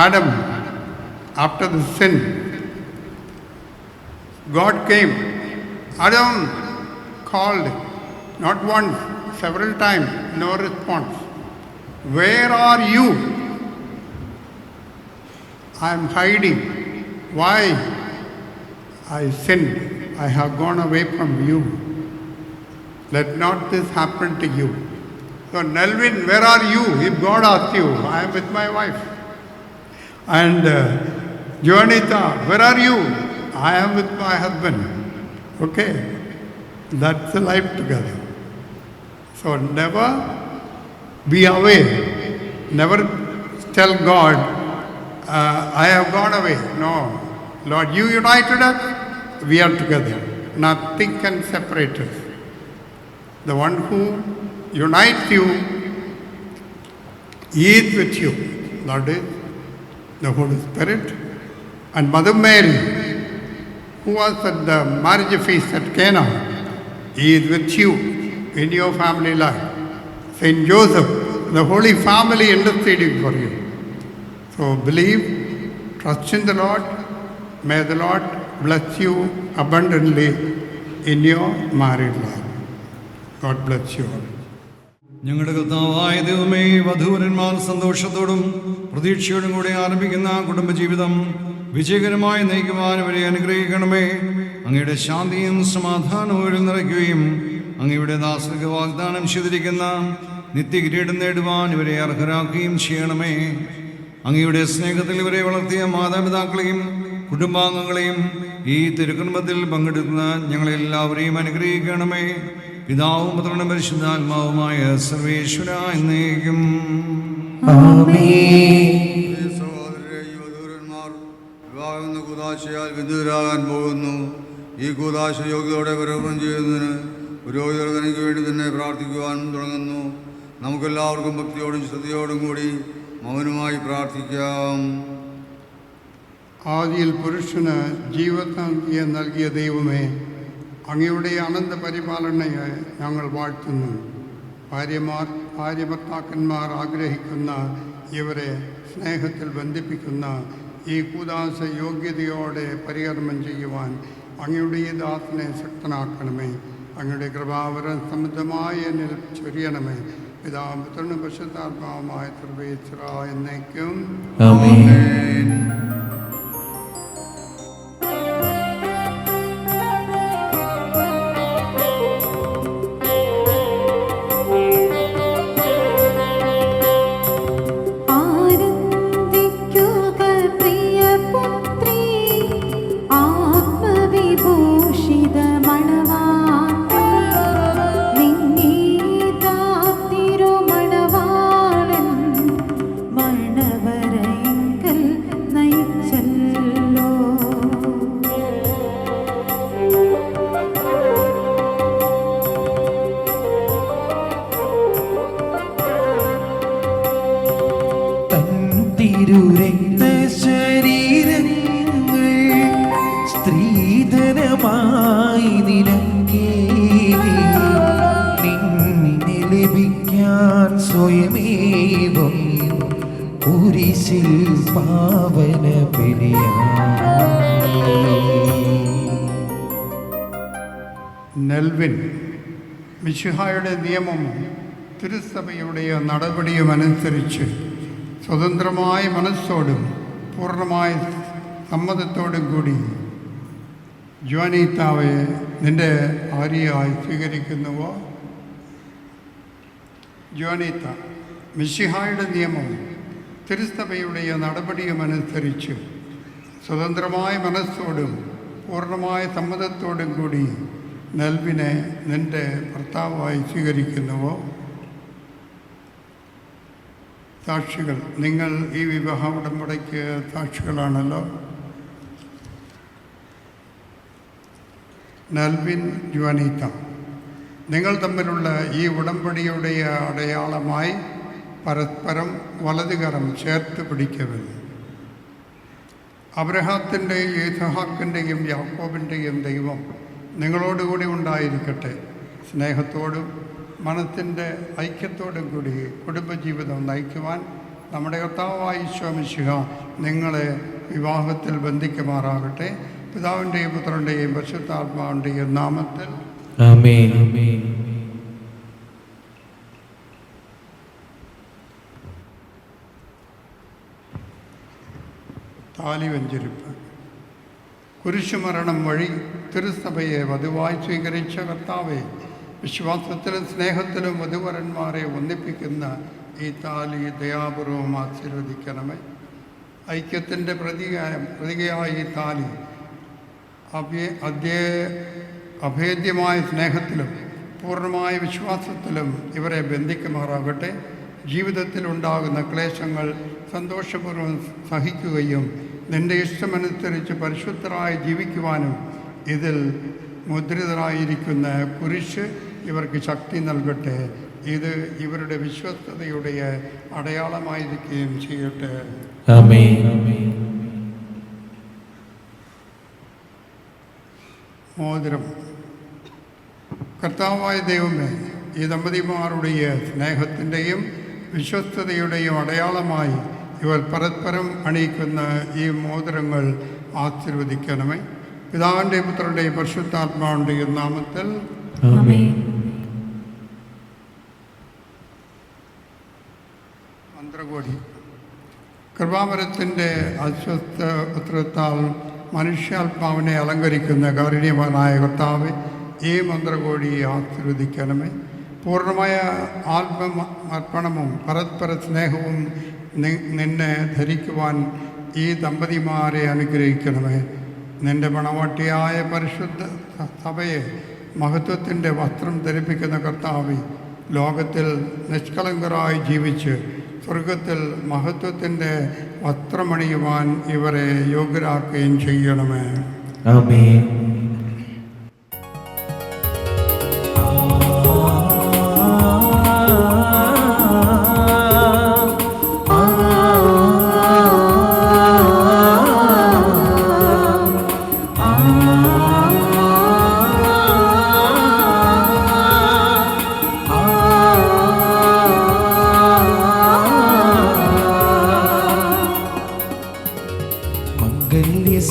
Adam, after the sin, God came. Adam called, not once, several times, no response. "Where are you?" "I am hiding." "Why?" "I sinned. I have gone away from you. Let not this happen to you." So, "Nelvin, where are you?" If God asks you, "I am with my wife." And "Joanita, where are you?" "I am with my husband." Okay, that's the life together. So never be away. Never tell God, "I have gone away." No, Lord, you united us, we are together. Nothing can separate us. The one who unites you is with you. That is the Holy Spirit. And Mother Mary, who was at the marriage feast at Cana, is with you in your family life. Saint Joseph, the Holy Family interceding for you. So believe, trust in the Lord. May the Lord bless you abundantly in your married life. God bless you all. ഞങ്ങളുടെ കർത്താവായ ദൈവമേ, വധൂവരന്മാർ സന്തോഷത്തോടും പ്രതീക്ഷയോടും കൂടെ ആരംഭിക്കുന്ന കുടുംബജീവിതം വിജയകരമായി നയിക്കുവാൻ ഇവരെ അനുഗ്രഹിക്കണമേ. അങ്ങയുടെ ശാന്തിയും സമാധാനവും നിറയ്ക്കുകയും അങ്ങയുടെ ദാസർക്ക് വാഗ്ദാനം ചെയ്തിരിക്കുന്ന നിത്യകിരീടം നേടുവാൻ ഇവരെ അർഹരാക്കുകയും ചെയ്യണമേ. അങ്ങയുടെ സ്നേഹത്തിൽ ഇവരെ വളർത്തിയ മാതാപിതാക്കളെയും കുടുംബാംഗങ്ങളെയും ഈ തിരുക്കുടുംബത്തിൽ പങ്കെടുക്കുന്ന ഞങ്ങളെല്ലാവരെയും അനുഗ്രഹിക്കണമേ. പിതാവും പുത്രനും പരിശുദ്ധാത്മാവുമായ സർവേശ്വര എന്നേക്കും. സഹോദരരെ, യുവദൂരന്മാർ വിവാഹം എന്ന കൂദാശയാൽ വിദൂരാകാൻ പോകുന്നു. ഈ കൂദാശ യോഗ്യതയോടെ പ്രകടനം ചെയ്യുന്നതിന് പുരോഹിതർ തനിക്ക് വേണ്ടി തന്നെ പ്രാർത്ഥിക്കുവാൻ തുടങ്ങുന്നു. നമുക്കെല്ലാവർക്കും ഭക്തിയോടും ശ്രദ്ധയോടും കൂടി മൗനമായി പ്രാർത്ഥിക്കാം. ആദിയിൽ പുരുഷന് ജീവനദിയെ നൽകിയ ദൈവമേ, അങ്ങയുടെ അനന്ത പരിപാലനയെ ഞങ്ങൾ വാഴ്ത്തുന്നു. ഭാര്യഭർത്താക്കന്മാർ ആഗ്രഹിക്കുന്ന ഇവരെ സ്നേഹത്തിൽ ബന്ധിപ്പിക്കുന്ന ഈ കൂദാശ യോഗ്യതയോടെ പരികർമ്മം ചെയ്യുവാൻ അങ്ങയുടെ ഈ ദാസനെ ശക്തനാക്കണമേ. അങ്ങയുടെ കൃപാവരം സമൃദ്ധമായ എന്നിൽ ചൊരിയണമേ. പിതാവും പുത്രനും പരിശുദ്ധാത്മാവുമായ സർവേശ്വര എന്നേക്കും. ആമേൻ. ആനന്ദിക്കുക പ്രിയപുത്രീ, ആത്മവിഭൂഷിത സ്വയമേവം കുരിശിൽ പാവന നെൽവിൻ മിശിഹായുടെ നിയമവും തിരുസഭയുടെ നടപടിയും അനുസരിച്ച് സ്വതന്ത്രമായ മനസ്സോടും പൂർണ്ണമായ സമ്മതത്തോടും കൂടി ജോനീത്താവെ നിന്റെ ഭാര്യയായി സ്വീകരിക്കുന്നുവോ? ജോനീത്ത മിശിഹായുടെ നിയമവും തിരുസഭയുടെ നടപടിയും അനുസരിച്ച് സ്വതന്ത്രമായ മനസ്സോടും പൂർണ്ണമായ സമ്മതത്തോടും കൂടി നെൽവിനെ നിന്റെ ഭർത്താവായി സ്വീകരിക്കുന്നുവോ? സാക്ഷികൾ, നിങ്ങൾ ഈ വിവാഹ ഉടമ്പടിക്ക് സാക്ഷികളാണല്ലോ. നെൽവിൻ, ജുവാനീത്ത, നിങ്ങൾ തമ്മിലുള്ള ഈ ഉടമ്പടിയുടെ അടയാളമായി പരസ്പരം വലതുകരം ചേർത്ത് പിടിക്കുമെന്ന്. അബ്രഹാത്തിൻ്റെയും യിസ്ഹാക്കിൻ്റെയും യാക്കോബിൻ്റെയും ദൈവം നിങ്ങളോടുകൂടി ഉണ്ടായിരിക്കട്ടെ. സ്നേഹത്തോടും മനസ്സിൻ്റെ ഐക്യത്തോടും കൂടി കുടുംബജീവിതം നയിക്കുവാൻ നമ്മുടെ കർത്താവായ ഈശോ മിശിഹ നിങ്ങളെ വിവാഹത്തിൽ ബന്ധിക്കുമാറാകട്ടെ. പിതാവിൻ്റെയും പുത്രൻ്റെയും പരിശുദ്ധാത്മാവിൻ്റെയും നാമത്തിൽ ആമേൻ. താലി വെഞ്ചരിപ്പ്. കുരിശുമരണം വഴി തിരുസഭയെ വധുവായി സ്വീകരിച്ച കർത്താവെ, വിശ്വാസത്തിലും സ്നേഹത്തിലും വധുവരന്മാരെ ഒന്നിപ്പിക്കുന്ന ഈ താലി ദയാപൂർവം ആശീർവദിക്കണമേ. ഐക്യത്തിൻ്റെ പ്രതീകയായ ഈ താലി അഭേദ്യമായ സ്നേഹത്തിലും പൂർണ്ണമായ വിശ്വാസത്തിലും ഇവരെ ബന്ധിക്കുമാറാകട്ടെ. ജീവിതത്തിലുണ്ടാകുന്ന ക്ലേശങ്ങൾ സന്തോഷപൂർവ്വം സഹിക്കുകയും നിൻ്റെ ഇഷ്ടമനുസരിച്ച് പരിശുദ്ധരായി ജീവിക്കുവാനും ഇതിൽ മുദ്രിതരായിരിക്കുന്ന കുരിശ് ഇവർക്ക് ശക്തി നൽകട്ടെ. ഇത് ഇവരുടെ വിശ്വസ്തതയുടെ അടയാളമായിരിക്കുകയും ചെയ്യട്ടെ. മോതിരം. കർത്താവായ ദൈവമേ, ഈ ദമ്പതിമാരുടെ സ്നേഹത്തിൻ്റെയും വിശ്വസ്തതയുടെയും അടയാളമായി ഇവർ പരസ്പരം അണിയിക്കുന്ന ഈ മോതിരങ്ങൾ ആശീർവദിക്കണമേ. പിതാവിൻ്റെയും പുത്രൻ്റെയും പരിശുദ്ധാത്മാവിൻ്റെയും നാമത്തിൽ മന്ത്രകോടി. കൃപാവരത്തിൻ്റെ അസ്വസ്ഥത്താൽ മനുഷ്യാത്മാവിനെ അലങ്കരിക്കുന്ന കാരുണ്യവാനായ കർത്താവെ, ഈ മന്ത്രകോടിയെ ആശീർവദിക്കണമേ. പൂർണ്ണമായ ആത്മാർപ്പണവും പരസ്പര സ്നേഹവും നിന്നെ ധരിക്കുവാൻ ഈ ദമ്പതിമാരെ അനുഗ്രഹിക്കണമേ. നിൻ്റെ മണവാട്ടിയായ പരിശുദ്ധ സഭയെ മഹത്വത്തിൻ്റെ വസ്ത്രം ധരിപ്പിക്കുന്ന കർത്താവെ, ലോകത്തിൽ നിഷ്കളങ്കരായി ജീവിച്ച് സ്വർഗത്തിൽ മഹത്വത്തിൻ്റെ വസ്ത്രമണിയുവാൻ ഇവരെ യോഗ്യരാക്കുകയും ചെയ്യണമേ. ആമേൻ.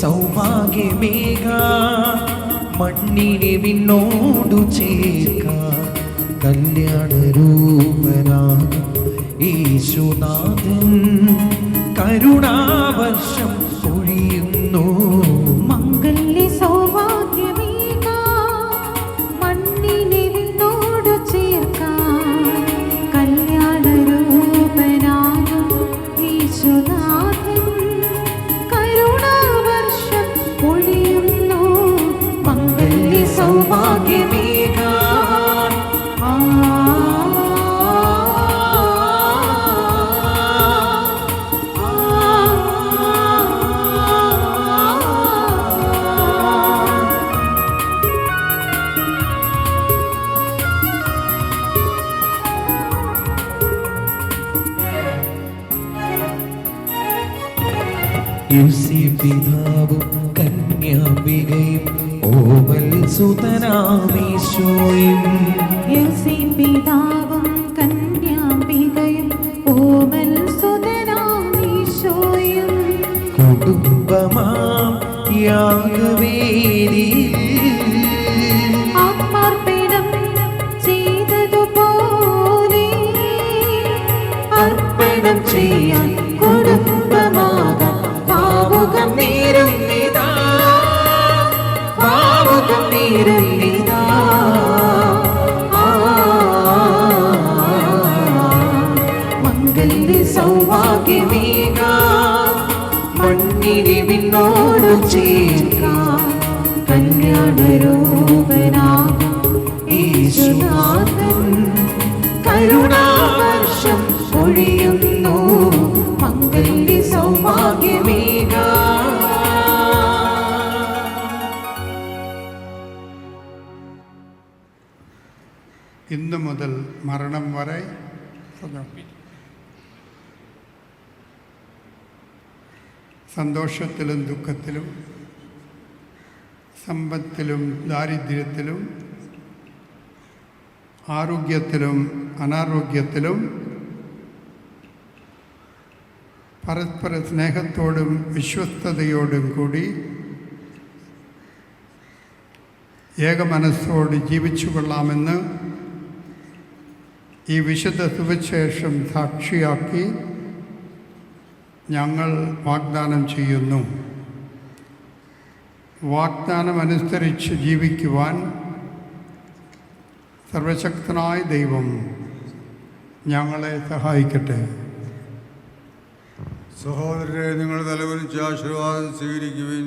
സൗഭാഗ്യമേക മണ്ണിനെ വിണ്ണോടു ചേർക്ക കല്യാണരൂപനാകും യേശുനാഥൻ കരുണാവർഷം പൊഴിയുന്നു. മംഗല്യ സൗഭാഗ്യമേക മണ്ണിനെ വിണ്ണോടു ചേർക്ക കല്യാണരൂപനാകും യേശുനാഥൻ സൗഭാഗ്യമേക പിതാവും കന്യാംബികയും ഓമൽ സുതനാമീശോയും പിതാവും കന്യാംബികയും യാഗവേദിയിൽ ആത്മാർപ്പണം ചെയ്തതുപോലെ അർപ്പണം ചെയ്യാൻ കുടുംബമാകാം. പാവുകം നീരുന്നിതാ, പാവുകം നീരുന്നിതാ. മംഗല്യ സൗഭാഗ്യമേകാം, മണ്ണിനെ വിണ്ണോടു ചേർക്കാം. കല്യാണരൂപനാകും യേശുനാഥൻ കരുണാവർഷം പൊഴിയുന്നു. മംഗല്യ സൗഭാഗ്യമേകാം. ഇന്നു മുതൽ മരണം വരെ സന്തോഷത്തിലും ദുഃഖത്തിലും സമ്പത്തിലും ദാരിദ്ര്യത്തിലും ആരോഗ്യത്തിലും അനാരോഗ്യത്തിലും പരസ്പര സ്നേഹത്തോടും വിശ്വസ്തയോടും കൂടി ഏകമനസ്സോട് ജീവിച്ചു കൊള്ളാമെന്ന് ഈ വിശുദ്ധ സുവിശേഷം സാക്ഷിയാക്കി ഞങ്ങൾ വാഗ്ദാനം ചെയ്യുന്നു. വാഗ്ദാനമനുസരിച്ച് ജീവിക്കുവാൻ സർവശക്തനായ ദൈവം ഞങ്ങളെ സഹായിക്കട്ടെ. സഹോദരരെ, നിങ്ങൾ തലകുനിച്ച് ആശീർവാദം സ്വീകരിക്കുവിൻ.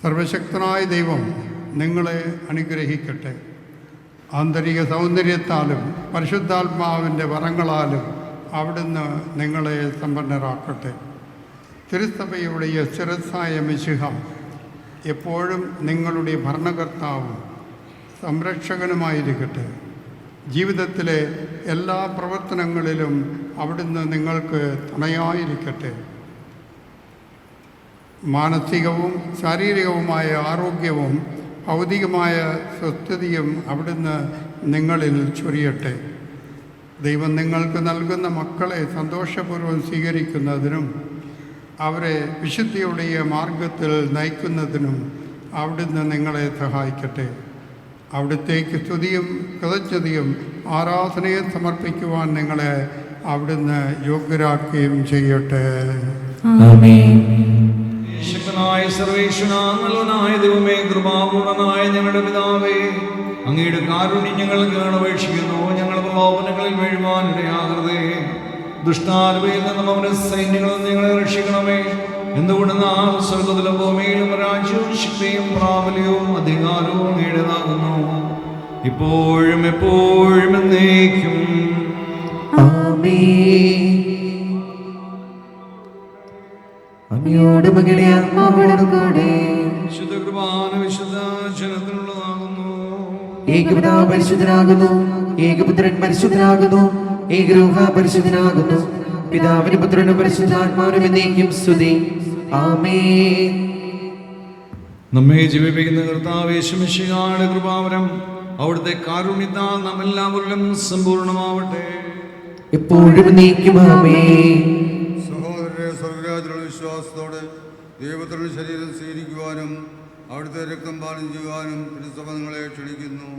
സർവശക്തനായ ദൈവം നിങ്ങളെ അനുഗ്രഹിക്കട്ടെ. ആന്തരിക സൗന്ദര്യത്താലും പരിശുദ്ധാത്മാവിൻ്റെ വരങ്ങളാലും അവിടുന്ന് നിങ്ങളെ സമ്പന്നരാക്കട്ടെ. തിരുസഭയുടെ ശിരസ്സായ മിശിഹ എപ്പോഴും നിങ്ങളുടെ ഭരണകർത്താവും സംരക്ഷകനുമായിരിക്കട്ടെ. ജീവിതത്തിലെ എല്ലാ പ്രവർത്തനങ്ങളിലും അവിടുന്ന് നിങ്ങൾക്ക് തുണയായിരിക്കട്ടെ. മാനസികവും ശാരീരികവുമായ ആരോഗ്യവും ഭൗതികമായ സ്വസ്ഥതയും അവിടുന്ന് നിങ്ങളിൽ ചൊരിയട്ടെ. ദൈവം നിങ്ങൾക്ക് നൽകുന്ന മക്കളെ സന്തോഷപൂർവ്വം സ്വീകരിക്കുന്നതിനും അവരെ വിശുദ്ധിയുടെ മാർഗത്തിൽ നയിക്കുന്നതിനും അവിടുന്ന് നിങ്ങളെ സഹായിക്കട്ടെ. അവിടുത്തേക്ക് സ്തുതിയും കൃതജ്ഞതയും ആരാധനയും സമർപ്പിക്കുവാൻ നിങ്ങളെ അവിടുന്ന് യോഗ്യരാക്കുകയും ചെയ്യട്ടെ. ശക്തനായ സർവേശ്വരനായ ദൈവമേ, കൃപാപൂർണനായ ഞങ്ങളുടെ പിതാവേ, അങ്ങയുടെ കാരുണ്യം ഞങ്ങൾ അപേക്ഷിക്കുന്നു. ഞങ്ങൾ പ്രലോഭനങ്ങളിൽ വീഴുവാനിടയാകരുതേ. ദുഷ്ടാരൂപയിൽ നിന്നും അവരുടെ സൈന്യങ്ങളിൽ നിന്ന് ഞങ്ങളെ രക്ഷിക്കണമേ. എന്തുകൊണ്ടെന്നാൽ സ്വർഗ്ഗത്തിലും ഭൂമിയിലും രാജ്യവും ശക്തിയും പ്രാബല്യവും അധികാരവും അങ്ങയുടേതാകുന്നു, ഇപ്പോഴും എപ്പോഴും എന്നേക്കും. അങ്ങയോട് മകളെ ആത്മാവോടും കൂടെ വിശുദ്ധ കുർബാന വിശുദ്ധ ജനത്തിനുള്ളതാകുന്നു. ഏകപിതാവ് പരിശുദ്ധനാകുന്നു, ഏകപുത്രൻ പരിശുദ്ധനാകുന്നു, ഏകരൂഹ പരിശുദ്ധനാകുന്നു. പിതാവിനും പുത്രനും പരിശുദ്ധാത്മാവിനും എന്നേക്കും സ്തുതി. ആമേൻ. നമ്മെ ജീവിപ്പിക്കുന്ന കർത്താവേ യേശുമിശിഹായുടെ കൃപാവരം അവിടുത്തെ കാരുണ്യത്താൽ നാം എല്ലാവരിലും സമ്പൂർണ്ണമാവട്ടെ, എപ്പോഴും എന്നേക്കും. ആമേൻ. സഹോദരരെ, സ്വർഗരാജ്യത്തിലുള്ള വിശ്വാസത്തോടെ ദൈവത്തിനുള്ള ശരീരം സ്വീകരിക്കുവാനും അവിടുത്തെ രക്തം പാനം ചെയ്യുവാനും തിരുസഭ നിങ്ങളെ ക്ഷണിക്കുന്നു.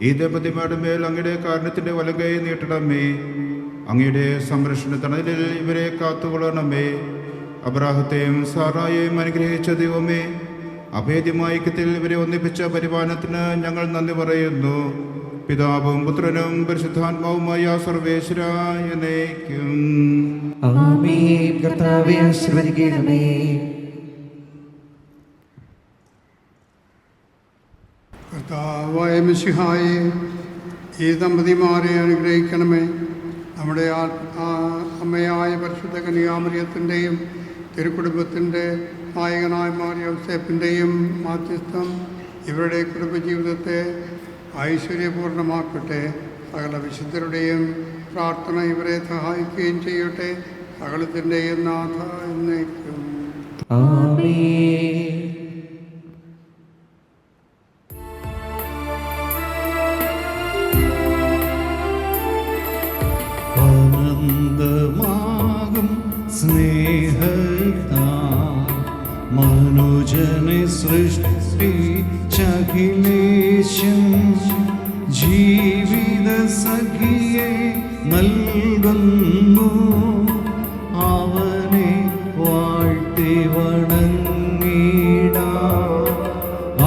ഈ ദമ്പതിമാരുടെ മേൽ അങ്ങയുടെ കാരുണ്യത്തിൻ്റെ വലങ്കൈ നീട്ടണമേ. അങ്ങയുടെ സംരക്ഷണ തണലിൽ ഇവരെ കാത്തുകൊള്ളണമേ. അബ്രാഹത്തെയും സാറായെയും അനുഗ്രഹിച്ച ദൈവമേ, അഭേദ്യമായ ഐക്യത്തിൽ ഇവരെ ഒന്നിപ്പിച്ച പരിപാലനത്തിന് ഞങ്ങൾ നന്ദി പറയുന്നു. പിതാവും പുത്രനും പരിശുദ്ധാത്മാവുമായ സർവേശ്വര എന്നേക്കും. ആമേൻ. കർത്താവേ ആശീർവദിക്കണമേ. കർത്താവായ മിശിഹായെ, ഈ ദമ്പതിമാരെ അനുഗ്രഹിക്കണമേ. നമ്മുടെ അമ്മയായ പരിശുദ്ധ കന്യാമറിയത്തിൻ്റെയും തിരുക്കുടുംബത്തിൻ്റെ നായകനായ മാർ യോസേപ്പിൻ്റെയും മാധ്യസ്ഥം ഇവരുടെ കുടുംബജീവിതത്തെ ഐശ്വര്യപൂർണ്ണമാക്കട്ടെ. സകല വിശുദ്ധരുടെയും പ്രാർത്ഥന ഇവരെ സഹായിക്കുകയും ചെയ്യട്ടെ. സകലത്തിൻ്റെയും നാഥ എന്നേക്കും. ആമേൻ. ആനന്ദമാകും സ്നേഹത്താ മനുജനെ സൃഷ്ടിച്ചഖിലേശൻ ജീവിത സഖിയെ നൽകുന്നു. അവനെ വാഴ്ത്തി വണങ്ങിടാം.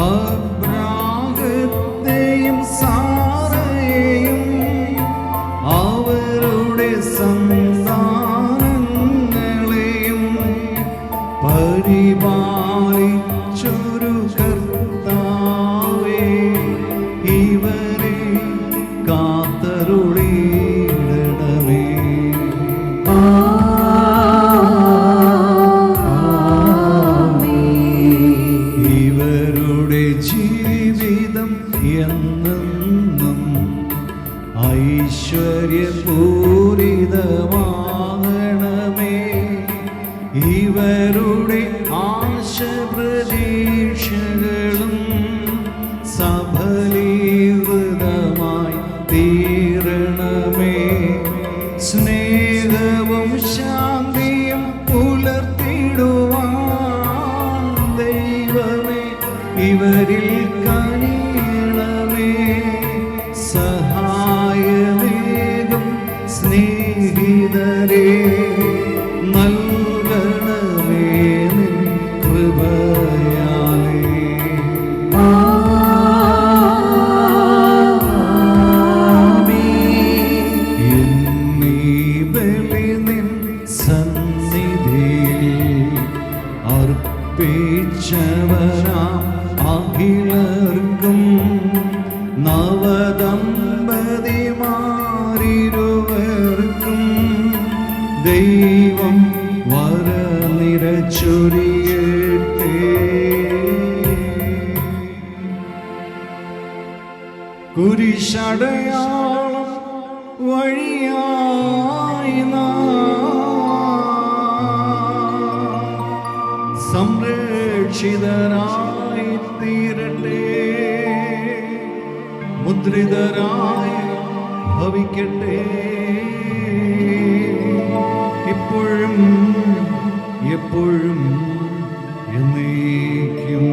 അബ്രാഹത്തെയും സാറയെയും അവരുടെ സന്താനങ്ങളെയും പരിപാലിച്ചൊരു കർത്താവേ, ഇവരെ കാത്തരുളിയിടണമേ. ഇവരുടെ ജീവിതം എന്നെന്നും ഐശ്വര്യപൂരിതമാകണമേ. ഇവരുടെ ആശ പ്രതീക്ഷകളും സഫലീകൃതമായി തീരണമേ. സ്നേഹവും ശാന്തിയും പുലർത്തിടുവാൻ ദൈവമേ ഇവരിൽ കനിയണമേ. സഹായമേകും സ്നേഹിതരെ നൽകണമേ നിൻ കൃപയാലേ. എന്നീ ബലി നിൻ സന്നിധിയിൽ അർപ്പിച്ചവരാം അഖിലർക്കും നവദമ്പതിമാരിരുവർക്കും ദൈവം വരനിരച്ചൊരിയട്ടെ. കുരിശടയാളം വഴിയായി സംരക്ഷിതരായി തീരട്ടെ. മുദ്രിതരായി ഭവിക്കട്ടെ. ഇപ്പോഴും എപ്പോഴും എന്നേക്കും.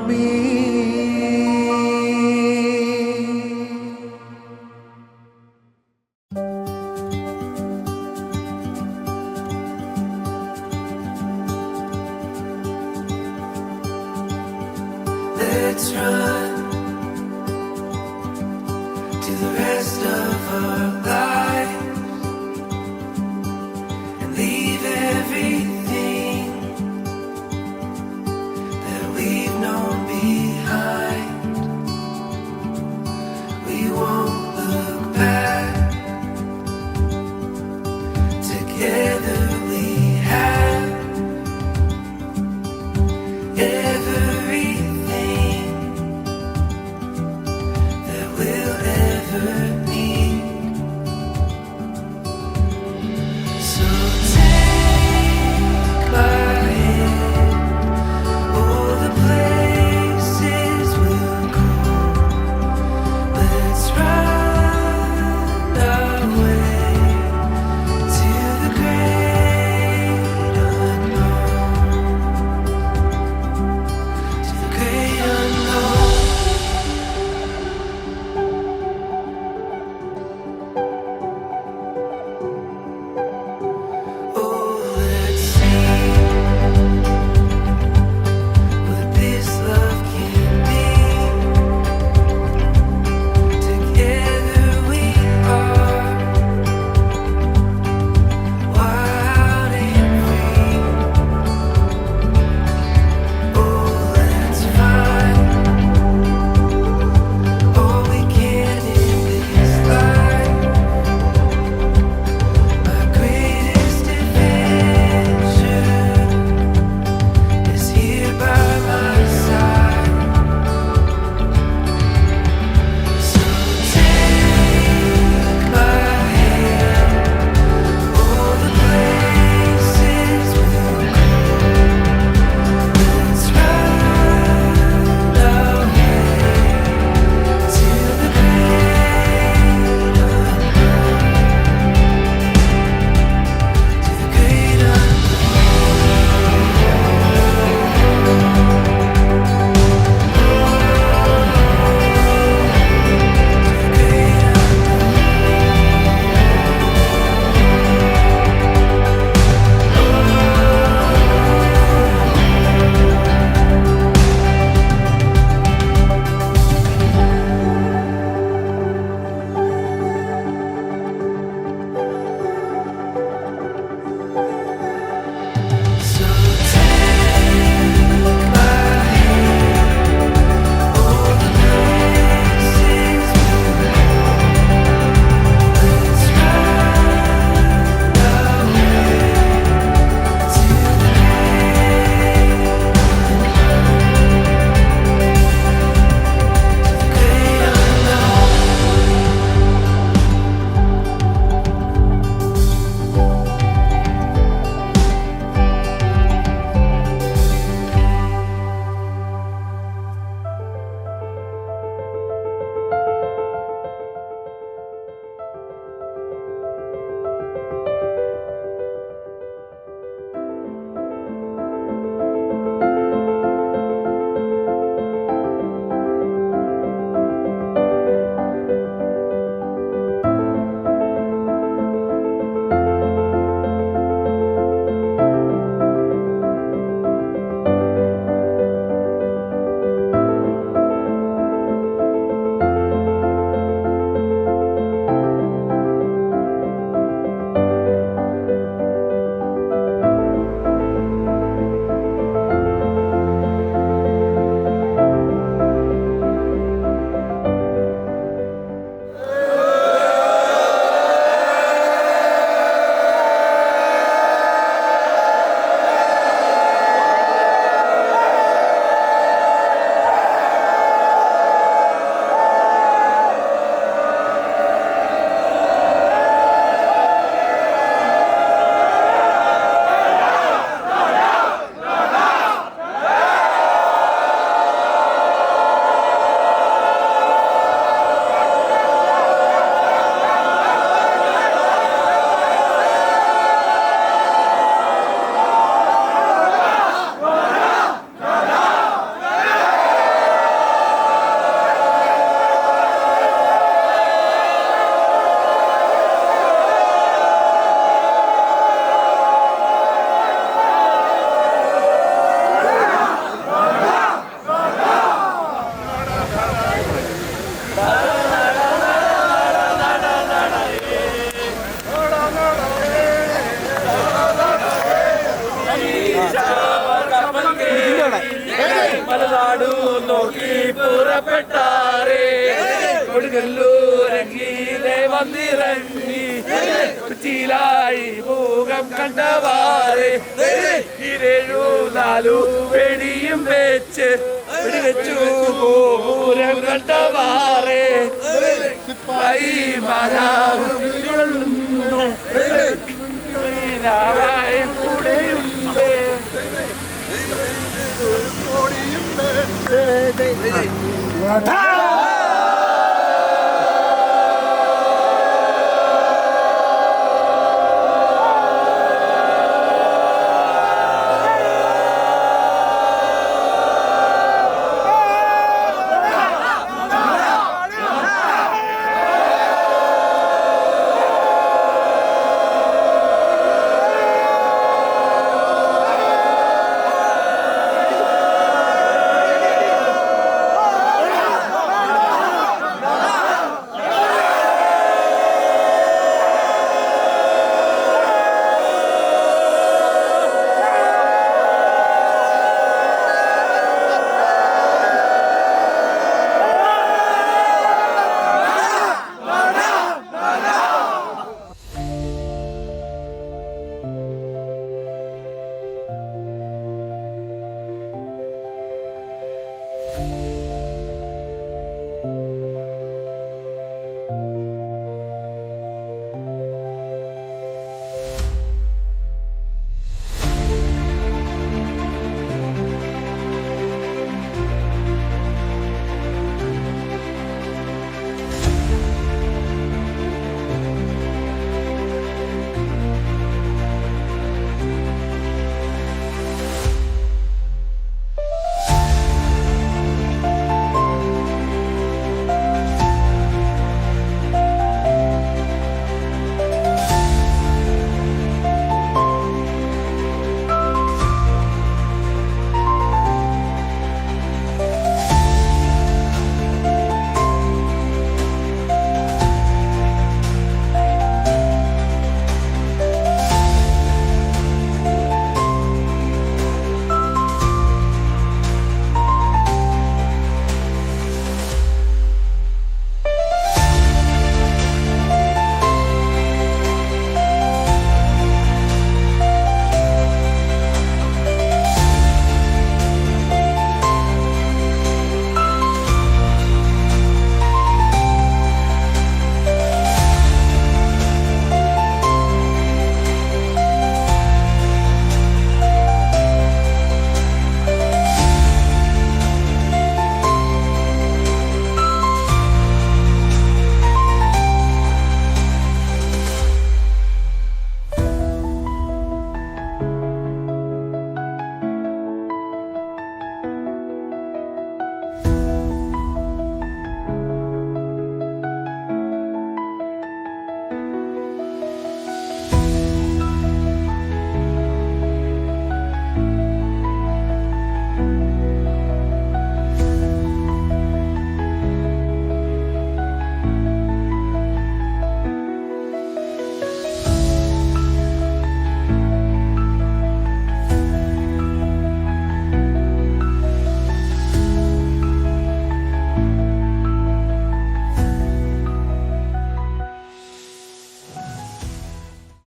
Be പുറപ്പെട്ടാറേ കൊടുങ്ങല്ലൂരങ്ങീലെ വന്നിറങ്ങി കുറ്റിയിലായി മുഖം കണ്ടവാറേ ഇരേഴു വെടിയും വെച്ച് വെടിവെച്ചു പൂരം കണ്ടവാറേ കൂടെയുണ്ട്